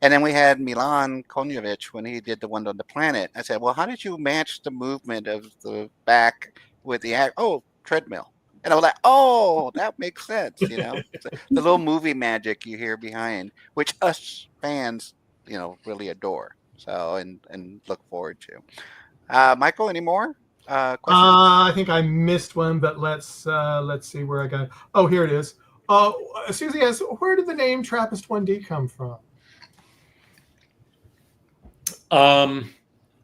Speaker 2: And then we had Milan Konjovic when he did the one on the planet. I said, well, how did you match the movement of the back with the treadmill? And I was like, oh, that makes sense. The little movie magic you hear behind, which us fans, really adore. So, and look forward to. Michael, any more questions?
Speaker 1: I think I missed one, but let's see where I got it. Oh, here it is. Susie asks, where did the name Trappist 1D come from?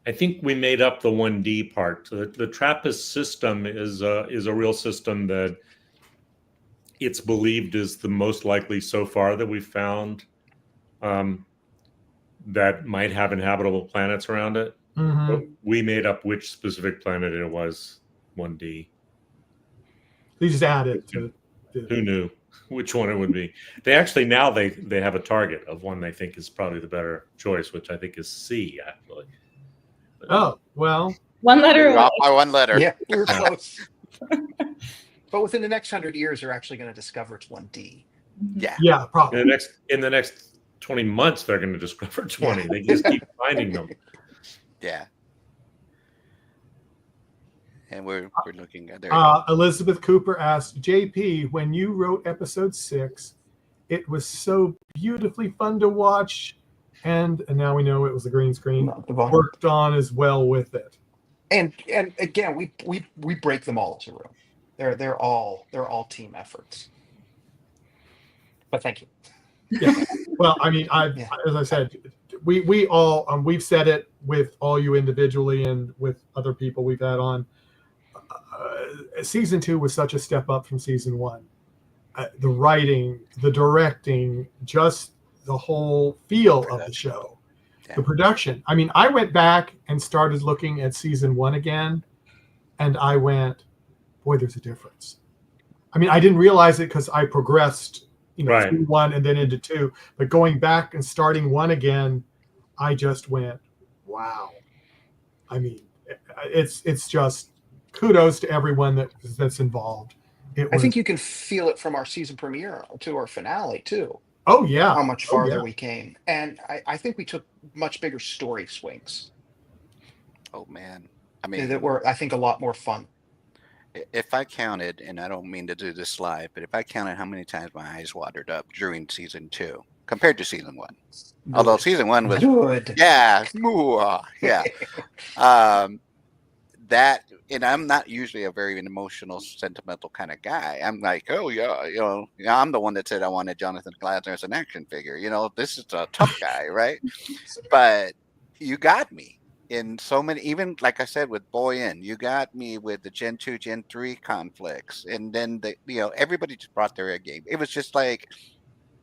Speaker 4: I think we made up the 1D part. The Trappist system is a real system that it's believed is the most likely so far that we've found that might have inhabitable planets around it. But we made up which specific planet it was 1D.
Speaker 1: They just added to.
Speaker 4: Who knew which one it would be? They actually now they have a target of one they think is probably the better choice, which I think is C actually.
Speaker 1: Oh well,
Speaker 7: One letter away.
Speaker 2: Off by one letter.
Speaker 6: Yeah, we were close. But within the next 100 years, they're actually going to discover it's 1D.
Speaker 1: Yeah, probably.
Speaker 4: In the next 20 months, they're going to discover 20. They just keep finding them.
Speaker 2: Yeah. And we're looking at there.
Speaker 1: Elizabeth Cooper asked, JP, when you wrote episode 6, it was so beautifully fun to watch, and now we know it was a green screen. Worked on as well with it.
Speaker 6: And again, we break them all to room. They're all team efforts. But thank you.
Speaker 1: Yeah. Well, I mean, as I said, we all we've said it with all you individually and with other people we've had on. Season 2 was such a step up from season 1. The writing, the directing, just the whole feel of the show, the production. I mean, I went back and started looking at season 1 again, and I went, boy, there's a difference. I mean, I didn't realize it because I progressed, through 1 and then into 2. But going back and starting 1 again, I just went, wow. I mean, it's just kudos to everyone that's involved.
Speaker 6: I think you can feel it from our season premiere to our finale too.
Speaker 1: Oh yeah,
Speaker 6: how much farther we came, and I think we took much bigger story swings.
Speaker 2: Oh man, I mean,
Speaker 6: that were, I think, a lot more fun.
Speaker 2: If I counted, and I don't mean to do this live, but if I counted how many times my eyes watered up during season 2 compared to season 1, although season 1 was
Speaker 6: good,
Speaker 2: that, and I'm not usually a very emotional, sentimental kind of guy. I'm like, oh yeah, I'm the one that said I wanted Jonathan Glasner as an action figure. This is a tough guy, right? But you got me in so many, even like I said with Boyan, you got me with the Gen 2, Gen 3 conflicts, and then everybody just brought their A game. It was just like,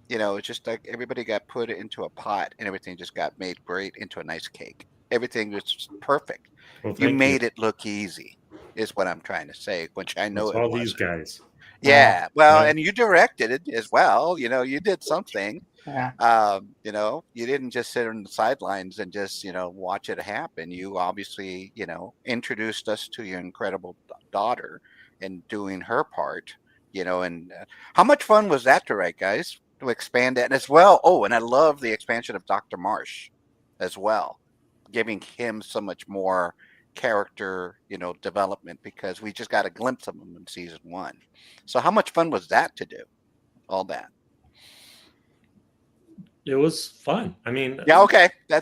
Speaker 2: it's just like everybody got put into a pot, and everything just got made great into a nice cake. Everything was just perfect.
Speaker 4: Well,
Speaker 2: you made it look easy, is what I'm trying to say, which I know
Speaker 4: it's all these guys.
Speaker 2: Yeah, well, and you directed it as well. You did something.
Speaker 6: Yeah.
Speaker 2: You didn't just sit on the sidelines and just watch it happen. You obviously introduced us to your incredible daughter and doing her part. And how much fun was that to write, guys? To expand that as well. Oh, and I love the expansion of Dr. Marsh as well, giving him so much more character, development, because we just got a glimpse of him in season 1. So how much fun was that to do? All that.
Speaker 4: It was fun. I mean,
Speaker 2: yeah, okay.
Speaker 4: I'll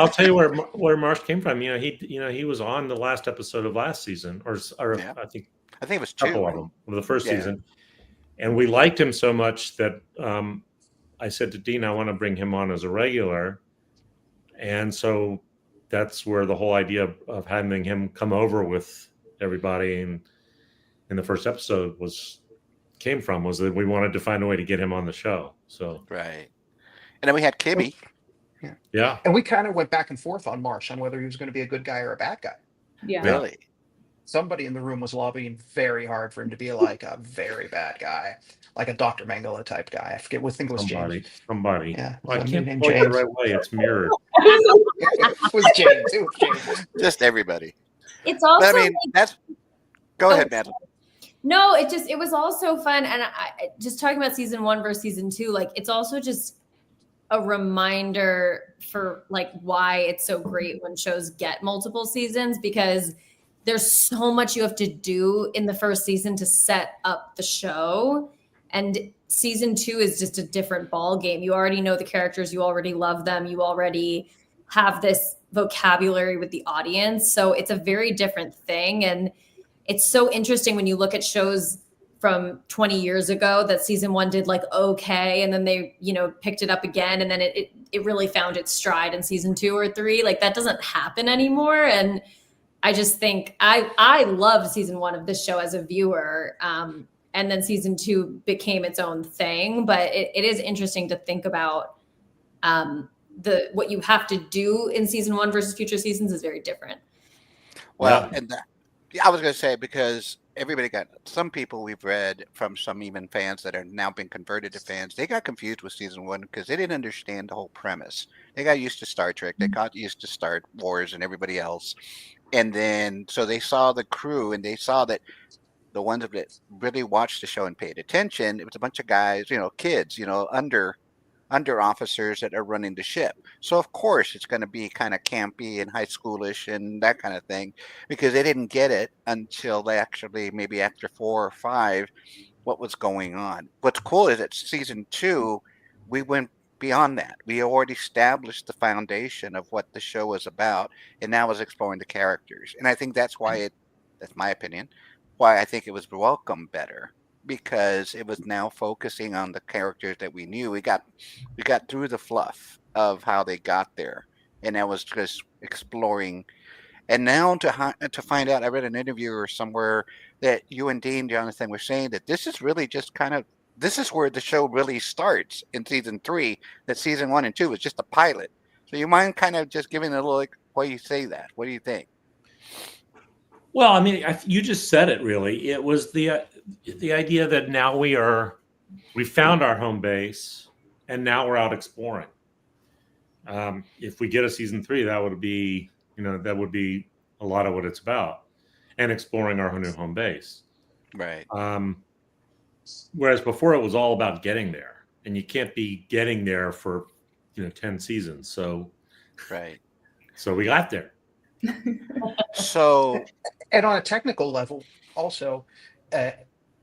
Speaker 4: tell you where Marsh came from. He was on the last episode of last season, or I think
Speaker 2: it was
Speaker 4: 2 of them of the first season, and we liked him so much that I said to Dean, I want to bring him on as a regular, and so that's where the whole idea of having him come over with everybody in the first episode came from, was that we wanted to find a way to get him on the show. So
Speaker 2: right. And then we had Kimmy.
Speaker 4: Yeah.
Speaker 6: And we kind of went back and forth on Marsh on whether he was going to be a good guy or a bad guy.
Speaker 7: Yeah.
Speaker 2: Really?
Speaker 6: Somebody in the room was lobbying very hard for him to be like a very bad guy, like a Dr. Mangala type guy. I forget. I think it was James.
Speaker 4: Somebody.
Speaker 6: Yeah.
Speaker 4: Well, I can't point the right way. It's mirrored.
Speaker 6: It was James. It was James.
Speaker 2: Just everybody.
Speaker 3: It's also.
Speaker 2: But I mean, Go ahead, Madeline.
Speaker 3: No, it was also fun, and I just talking about season 1 versus season 2. Like, it's also just a reminder for like why it's so great when shows get multiple seasons, because there's so much you have to do in the first season to set up the show, and season 2 is just a different ball game. You already know the characters, you already love them, you already have this vocabulary with the audience, so it's a very different thing. And it's so interesting when you look at shows from 20 years ago that season 1 did like okay, and then they, you know, picked it up again, and then it really found its stride in season 2 or 3. Like that doesn't happen anymore. And I just think I loved season 1 of this show as a viewer. And then season 2 became its own thing. But it is interesting to think about what you have to do in season 1 versus future seasons is very different.
Speaker 2: Well, and I was going to say, because some people we've read from, some even fans that are now been converted to fans, they got confused with season 1 because they didn't understand the whole premise. They got used to Star Trek, they got used to Star Wars and everybody else. And then, so they saw the crew, and they saw that the ones that really watched the show and paid attention, it was a bunch of guys, you know, kids, you know, under officers that are running the ship. So of course it's going to be kind of campy and high schoolish and that kind of thing, because they didn't get it until they actually, maybe after 4 or 5, what was going on. What's cool is that season 2, we went beyond that. We already established the foundation of what the show was about, and now was exploring the characters. And I think that's why that's my opinion, why I think it was welcomed better, because it was now focusing on the characters that we knew. We got through the fluff of how they got there, and that was just exploring. And now to find out, I read an interview or somewhere that you and Dean Jonathan were saying that this is really just kind of, this is where the show really starts in season 3, that season 1 and 2 is just a pilot. So you mind kind of just giving a little, like, why you say that? What do you think?
Speaker 4: Well, I mean, you just said it really. It was the idea that now we found our home base, and now we're out exploring. If we get a season 3, that would be, you know, that would be a lot of what it's about, and exploring our new home base.
Speaker 2: Right.
Speaker 4: Whereas before it was all about getting there, and you can't be getting there for, you know, 10 seasons. So,
Speaker 2: right.
Speaker 4: So we got there.
Speaker 2: So,
Speaker 6: and on a technical level, also,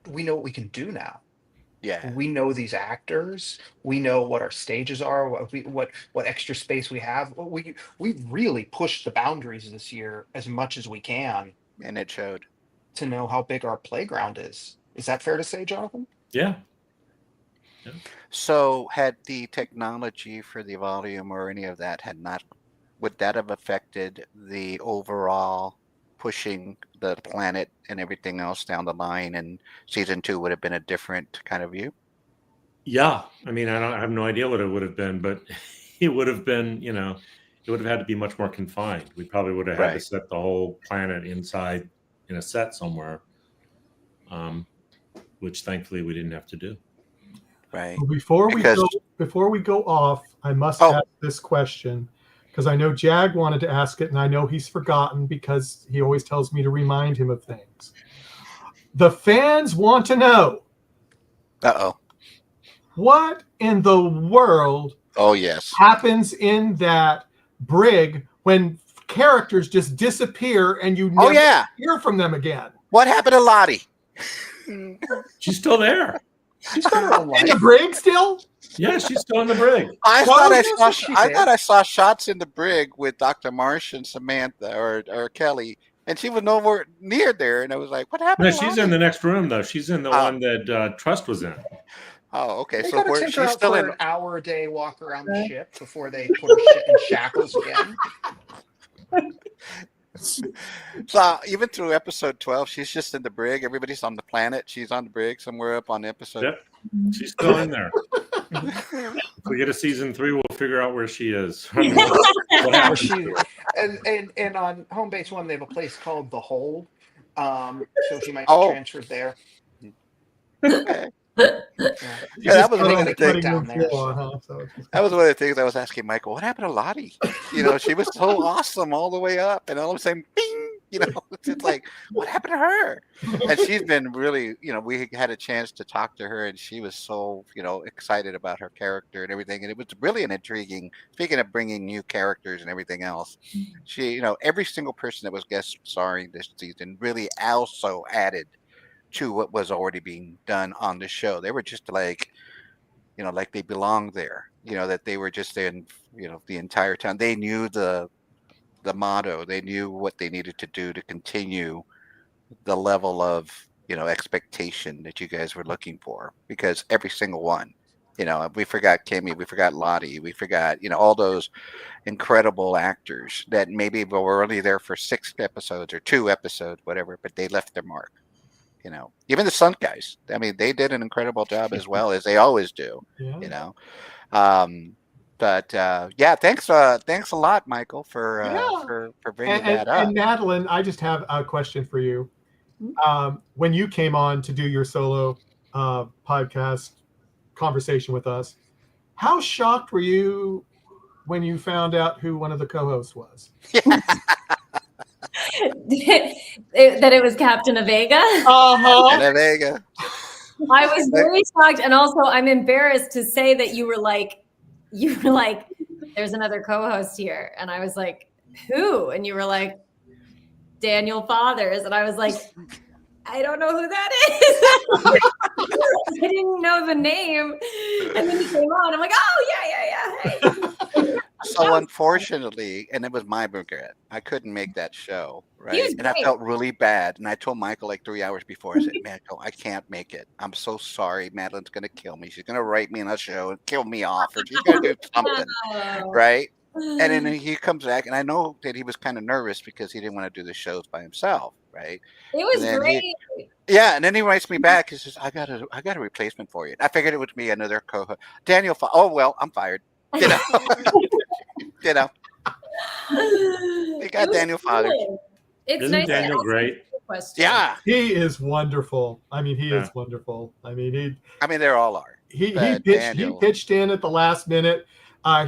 Speaker 6: we know what we can do now.
Speaker 2: Yeah,
Speaker 6: we know these actors. We know what our stages are. What extra space we have. We really pushed the boundaries this year as much as we can,
Speaker 2: and it showed.
Speaker 6: To know how big our playground is. Is that fair to say, Jonathan?
Speaker 4: Yeah.
Speaker 2: So, had the technology for the volume or any of that would that have affected the overall pushing the planet and everything else down the line, and season 2 would have been a different kind of view?
Speaker 4: Yeah. I mean, I have no idea what it would have been, but it would have been, you know, it would have had to be much more confined. We probably would have had to set the whole planet inside in a set somewhere, which thankfully we didn't have to do.
Speaker 2: Right.
Speaker 1: Well, before we go off, I must ask this question, because I know Jag wanted to ask it, and I know he's forgotten because he always tells me to remind him of things. The fans want to know. What in the world?
Speaker 2: Oh, yes.
Speaker 1: Happens in that brig when characters just disappear and you never hear from them again?
Speaker 2: What happened to Lottie?
Speaker 4: She's still there.
Speaker 6: She's got her own life.
Speaker 1: In the brig still?
Speaker 4: Yeah, she's still in the brig.
Speaker 2: I thought I saw shots in the brig with Dr. Marsh and Samantha or Kelly, and she was nowhere near there. And I was like, "What happened?"
Speaker 4: No, she's in the next room though. She's in the one that Trust was in.
Speaker 2: Oh, okay.
Speaker 6: They
Speaker 2: So
Speaker 6: gotta take her
Speaker 2: she's
Speaker 6: out
Speaker 2: still
Speaker 6: for
Speaker 2: in
Speaker 6: an hour a day walk around the ship before they put her in shackles again.
Speaker 2: So even through episode 12, she's just in the brig. Everybody's on the planet. She's on the brig somewhere up on episode.
Speaker 4: Yep, she's still in there. If we get a season 3, we'll figure out where she is.
Speaker 6: And on Home Base 1, they have a place called The Hold. So she might be transferred there.
Speaker 2: Okay.
Speaker 6: Yeah,
Speaker 2: that was one of the things
Speaker 6: down there.
Speaker 2: That was one of the things I was asking Michael. What happened to Lottie? You know, she was so awesome all the way up, and all of a sudden, bing! You know, it's like, what happened to her? And she's been really, you know, we had a chance to talk to her, and she was so, you know, excited about her character and everything. And it was really an intriguing. Speaking of bringing new characters and everything else, she, you know, every single person that was guest starring this season really also added to what was already being done on the show. They were just like, you know, like they belonged there, you know, that they were just in, you know, the entire time. They knew the motto. They knew what they needed to do to continue the level of expectation that you guys were looking for, because every single one, we forgot Kimmy, we forgot Lottie, we forgot, all those incredible actors that maybe were only there for 6 episodes or 2 episodes, whatever, but they left their mark. Even the stunt guys. I mean, they did an incredible job as well, as they always do.
Speaker 1: Yeah.
Speaker 2: But yeah, thanks a lot, Michael, for bringing that up.
Speaker 1: And Madeline, I just have a question for you. When you came on to do your solo podcast conversation with us, how shocked were you when you found out who one of the co-hosts was?
Speaker 3: That it was Captain Avega.
Speaker 2: Captain Avega.
Speaker 3: I was very shocked, and also I'm embarrassed to say that you were like, there's another co-host here, and I was like, who? And you were like, Daniel Fathers, and I was like, I don't know who that is. I didn't know the name, and then he came on. I'm like, oh yeah. Hey.
Speaker 2: So unfortunately, and it was my regret, I couldn't make that show, right? And I felt really bad. And I told Michael like 3 hours before, I said, Michael, I can't make it. I'm so sorry. Madeline's going to kill me. She's going to write me in a show and kill me off, or she's going to do something, right? And then he comes back, and I know that he was kind of nervous because he didn't want to do the shows by himself, right?
Speaker 3: It was great.
Speaker 2: And then he writes me back. He says, I got a replacement for you. I figured it would be another co-host. Daniel, oh, well, I'm fired. You know, they got Daniel Fathers.
Speaker 3: It's
Speaker 4: Isn't
Speaker 3: nice.
Speaker 4: Daniel great?
Speaker 2: Yeah,
Speaker 1: he is wonderful. I mean, he is wonderful. I mean,
Speaker 2: they all are.
Speaker 1: He pitched in at the last minute.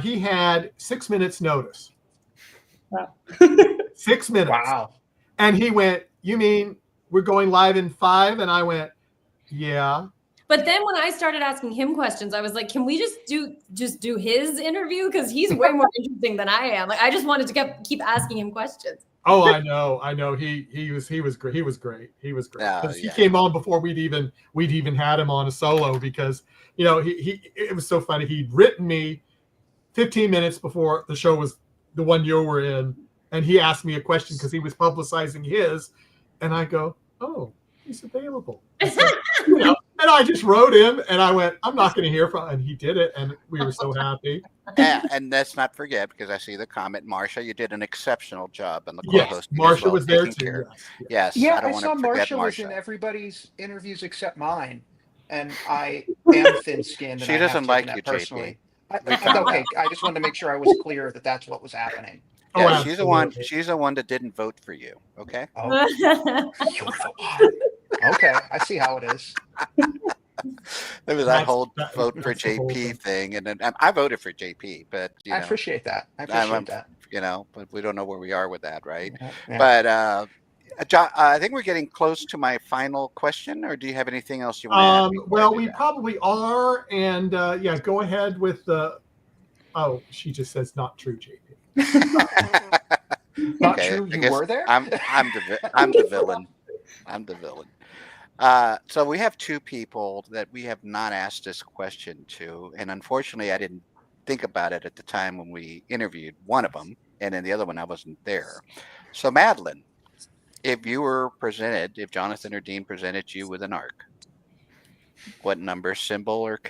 Speaker 1: He had 6 minutes notice.
Speaker 7: Wow.
Speaker 1: 6 minutes.
Speaker 6: Wow.
Speaker 1: And he went, you mean we're going live in 5? And I went, yeah.
Speaker 3: But then when I started asking him questions, I was like, can we just do his interview? Because he's way more interesting than I am. Like, I just wanted to keep asking him questions.
Speaker 1: Oh, I know. He was great. He was great. He came on before we'd even had him on a solo, because it was so funny. He'd written me 15 minutes before the show was the one you were in, and he asked me a question because he was publicizing his, and I go, oh, he's available. And I just wrote him, and I went, I'm not going to hear from him. And he did it, and we were so happy.
Speaker 2: Yeah, and let's not forget, because I see the comment, Marsha, you did an exceptional job on the co-host.
Speaker 1: Yes, Marsha was there too.
Speaker 2: Yes.
Speaker 6: Yeah,
Speaker 2: I
Speaker 6: saw Marsha was in everybody's interviews except mine, and I am thin-skinned.
Speaker 2: She doesn't like you,
Speaker 6: personally. Okay, I just wanted to make sure I was clear that that's what was happening.
Speaker 2: Yeah, she's the one. She's the one that didn't vote for you. Okay.
Speaker 6: Oh, you're the one. Okay, I see how it is.
Speaker 2: There was that whole vote for JP thing, and then I voted for JP, but
Speaker 6: I appreciate that.
Speaker 2: But we don't know where we are with that, right?
Speaker 6: Yeah.
Speaker 2: But John, I think we're getting close to my final question, or do you have anything else you want to add?
Speaker 1: Well, we probably are, and go ahead with the. Oh, she just says not true, JP.
Speaker 6: Not true. You were there.
Speaker 2: I'm the villain. I'm the villain. So we have 2 people that we have not asked this question to, and unfortunately, I didn't think about it at the time when we interviewed one of them, and then the other one I wasn't there. So Madeline, if Jonathan or Dean presented you with an arc, what number, symbol, or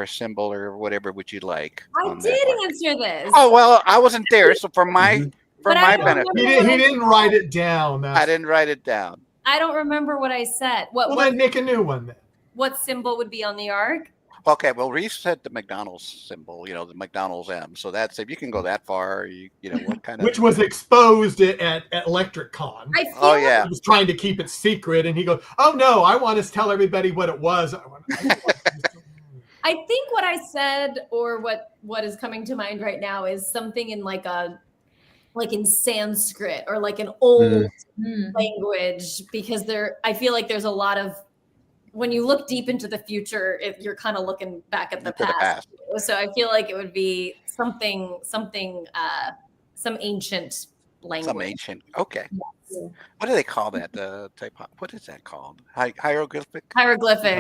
Speaker 2: symbol, or whatever would you like?
Speaker 3: I did answer this.
Speaker 2: Oh well, I wasn't there, so for my benefit,
Speaker 1: he didn't write it down.
Speaker 2: I didn't write it down.
Speaker 3: I don't remember what I said.
Speaker 1: Then make a new one then.
Speaker 3: What symbol would be on the arc?
Speaker 2: Okay, well, Reese said the McDonald's symbol, the McDonald's M. So that's, if you can go that far, what kind of...
Speaker 1: Which was exposed at Electric Con.
Speaker 3: He
Speaker 1: was trying to keep it secret, and he goes, oh, no, I want to tell everybody what it was.
Speaker 3: I think what I said, or what is coming to mind right now, is something in like in Sanskrit, or like an old language, because I feel like there's a lot of, when you look deep into the future, you're kind of looking back at the past. So I feel like it would be some ancient language.
Speaker 2: Some ancient. Okay. Yeah. What do they call that? What is that called? Hieroglyphic.
Speaker 3: Hieroglyphic.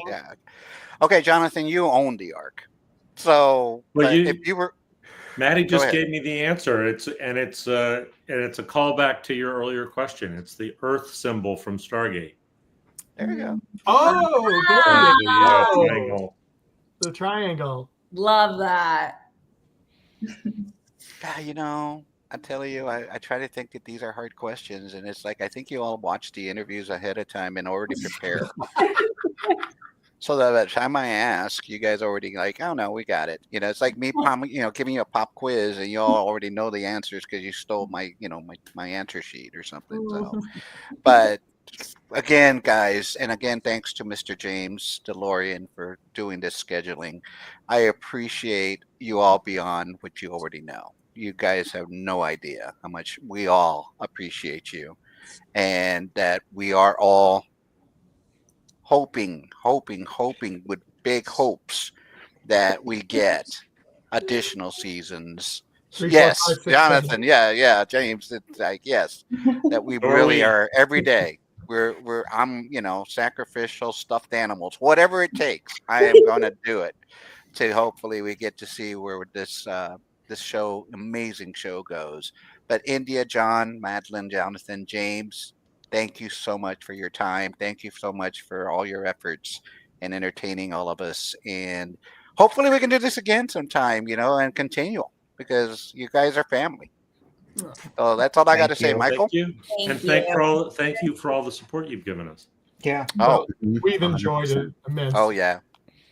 Speaker 2: Yeah. Okay, Jonathan, you own the arc. So, if you were,
Speaker 4: Maddie just gave me the answer. It's a callback to your earlier question. It's the Earth symbol from Stargate.
Speaker 2: There you go.
Speaker 1: Oh, there
Speaker 3: Ah.
Speaker 1: you
Speaker 4: The
Speaker 1: go.
Speaker 4: triangle.
Speaker 1: The triangle.
Speaker 3: Love that.
Speaker 2: Yeah, I tell you, I try to think that these are hard questions, and it's like I think you all watch the interviews ahead of time and already prepare. So that by the time I ask, you guys already like, oh no, we got it. It's like me, giving you a pop quiz, and you all already know the answers because you stole my answer sheet or something. So, but again, guys, and again, thanks to Mr. James DeLorean for doing this scheduling. I appreciate you all beyond what you already know. You guys have no idea how much we all appreciate you, and that we are all hoping with big hopes that we get additional seasons.
Speaker 1: 3, 4, 5,
Speaker 2: Yes,
Speaker 1: 6, 7.
Speaker 2: Jonathan. Yeah, James. It's like yes, that we
Speaker 4: So are
Speaker 2: really
Speaker 4: we.
Speaker 2: are every day. I'm sacrificial stuffed animals, whatever it takes. I am going to do it to hopefully we get to see where this amazing show goes. But India, John, Madeline, Jonathan, James, thank you so much for your time. Thank you so much for all your efforts in entertaining all of us. And hopefully we can do this again sometime, and continue because you guys are family. So that's all I got to
Speaker 6: Thank
Speaker 2: say,
Speaker 6: you.
Speaker 2: Michael.
Speaker 4: Thank you. And thank you for all the support you've given us.
Speaker 6: Yeah.
Speaker 2: Oh,
Speaker 1: We've enjoyed it immensely.
Speaker 2: oh yeah.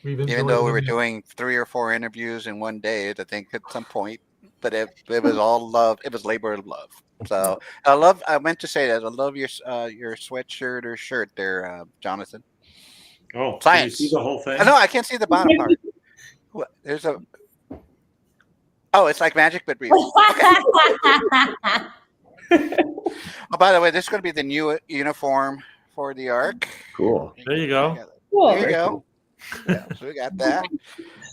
Speaker 1: We've enjoyed
Speaker 2: Even though we
Speaker 1: it
Speaker 2: were
Speaker 1: immensely.
Speaker 2: doing 3 or 4 interviews in one day, I think at some point, but it was all love. It was labor of love. So I meant to say that I love your sweatshirt or shirt there, Jonathan.
Speaker 4: Oh, can you
Speaker 2: Science.
Speaker 4: see the whole thing?
Speaker 2: I know I can't see the bottom part. There's a. Oh, it's like magic, but real. Okay. Oh, by the way, this is going to be the new uniform for the Ark.
Speaker 5: Cool.
Speaker 4: There you go.
Speaker 7: Cool.
Speaker 2: There you
Speaker 5: Very
Speaker 2: go.
Speaker 5: cool.
Speaker 2: Yeah, so we got that.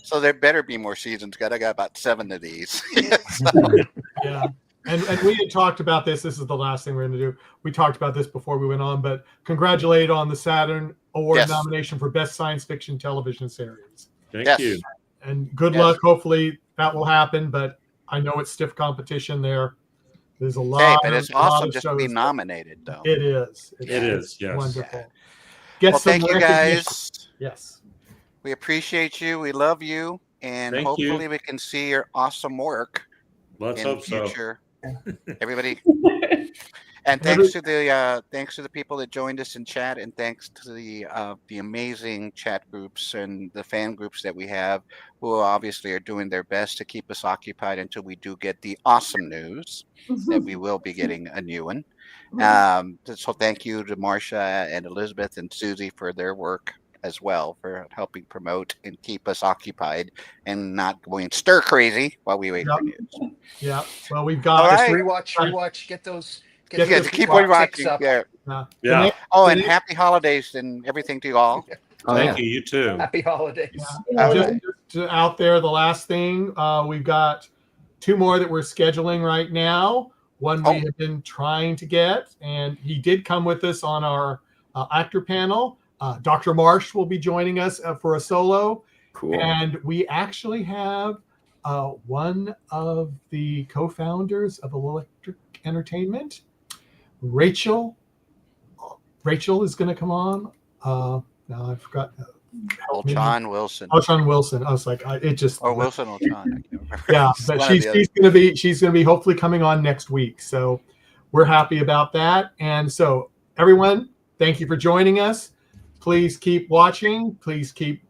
Speaker 2: So there better be more seasons. I got about 7 of these.
Speaker 1: Yeah. And we had talked about this. This is the last thing we're going to do. We talked about this before we went on, but congratulate on the Saturn Award
Speaker 2: Yes.
Speaker 1: nomination for Best Science Fiction Television Series.
Speaker 4: Thank
Speaker 2: Yes.
Speaker 4: you.
Speaker 1: And good
Speaker 2: Yes.
Speaker 1: luck. Hopefully that will happen, but I know it's stiff competition there. There's a
Speaker 2: Hey,
Speaker 1: lot
Speaker 2: but it's
Speaker 1: of, lot
Speaker 2: awesome
Speaker 1: of
Speaker 2: just to be
Speaker 1: shows.
Speaker 2: nominated, though.
Speaker 1: It is.
Speaker 4: It is, yes.
Speaker 1: Wonderful.
Speaker 2: Yeah.
Speaker 1: Get
Speaker 2: Well,
Speaker 1: some
Speaker 2: thank you,
Speaker 1: recognition.
Speaker 2: guys.
Speaker 1: Yes.
Speaker 2: We appreciate you. We love you, and
Speaker 4: Thank you.
Speaker 2: hopefully we can see your awesome work
Speaker 4: Let's
Speaker 2: in
Speaker 4: hope so.
Speaker 2: future. Everybody, and
Speaker 1: Every-
Speaker 2: thanks to the people that joined us in chat, and thanks to the amazing chat groups and the fan groups that we have, who obviously are doing their best to keep us occupied until we do get the awesome news that we will be getting a new one. So thank you to Marcia and Elizabeth and Susie for their work as well, for helping promote and keep us occupied and not going stir crazy while we wait for news.
Speaker 1: Yeah. Well, we've got
Speaker 2: All
Speaker 6: Just
Speaker 2: right.
Speaker 6: rewatch. Get those.
Speaker 1: Get
Speaker 2: Yeah,
Speaker 1: those
Speaker 2: keep
Speaker 1: clock
Speaker 2: on
Speaker 6: ticks
Speaker 2: watching.
Speaker 6: up.
Speaker 2: Yeah.
Speaker 1: the
Speaker 4: Yeah.
Speaker 1: next-
Speaker 2: Oh,
Speaker 1: the
Speaker 2: and
Speaker 1: next-
Speaker 2: happy holidays and everything to you all.
Speaker 5: Oh,
Speaker 4: Thank
Speaker 5: yeah.
Speaker 4: you too.
Speaker 6: Happy holidays.
Speaker 1: Yeah.
Speaker 2: All
Speaker 1: Just,
Speaker 2: right.
Speaker 1: just out there, the last thing, we've got 2 more that we're scheduling right now. One we have been trying to get, and he did come with us on our actor panel. Dr. Marsh will be joining us for a solo.
Speaker 5: Cool.
Speaker 1: And we actually have one of the co-founders of Electric Entertainment, Rachel. Rachel is going to come on. Now I forgot.
Speaker 2: Old John Wilson.
Speaker 1: Oh, John Wilson. I was like, it just.
Speaker 2: Or Wilson or John. I can't remember.
Speaker 1: Yeah,
Speaker 2: It's
Speaker 1: but
Speaker 2: one or
Speaker 1: she's
Speaker 2: the other.
Speaker 1: she's gonna be hopefully coming on next week. So we're happy about that. And so everyone, thank you for joining us. Please keep watching. Please keep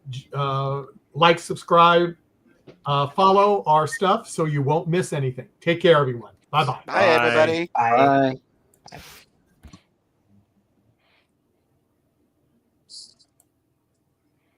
Speaker 1: like, subscribe, follow our stuff so you won't miss anything. Take care, everyone. Bye-bye.
Speaker 2: Bye, everybody.
Speaker 6: Bye.
Speaker 5: Bye.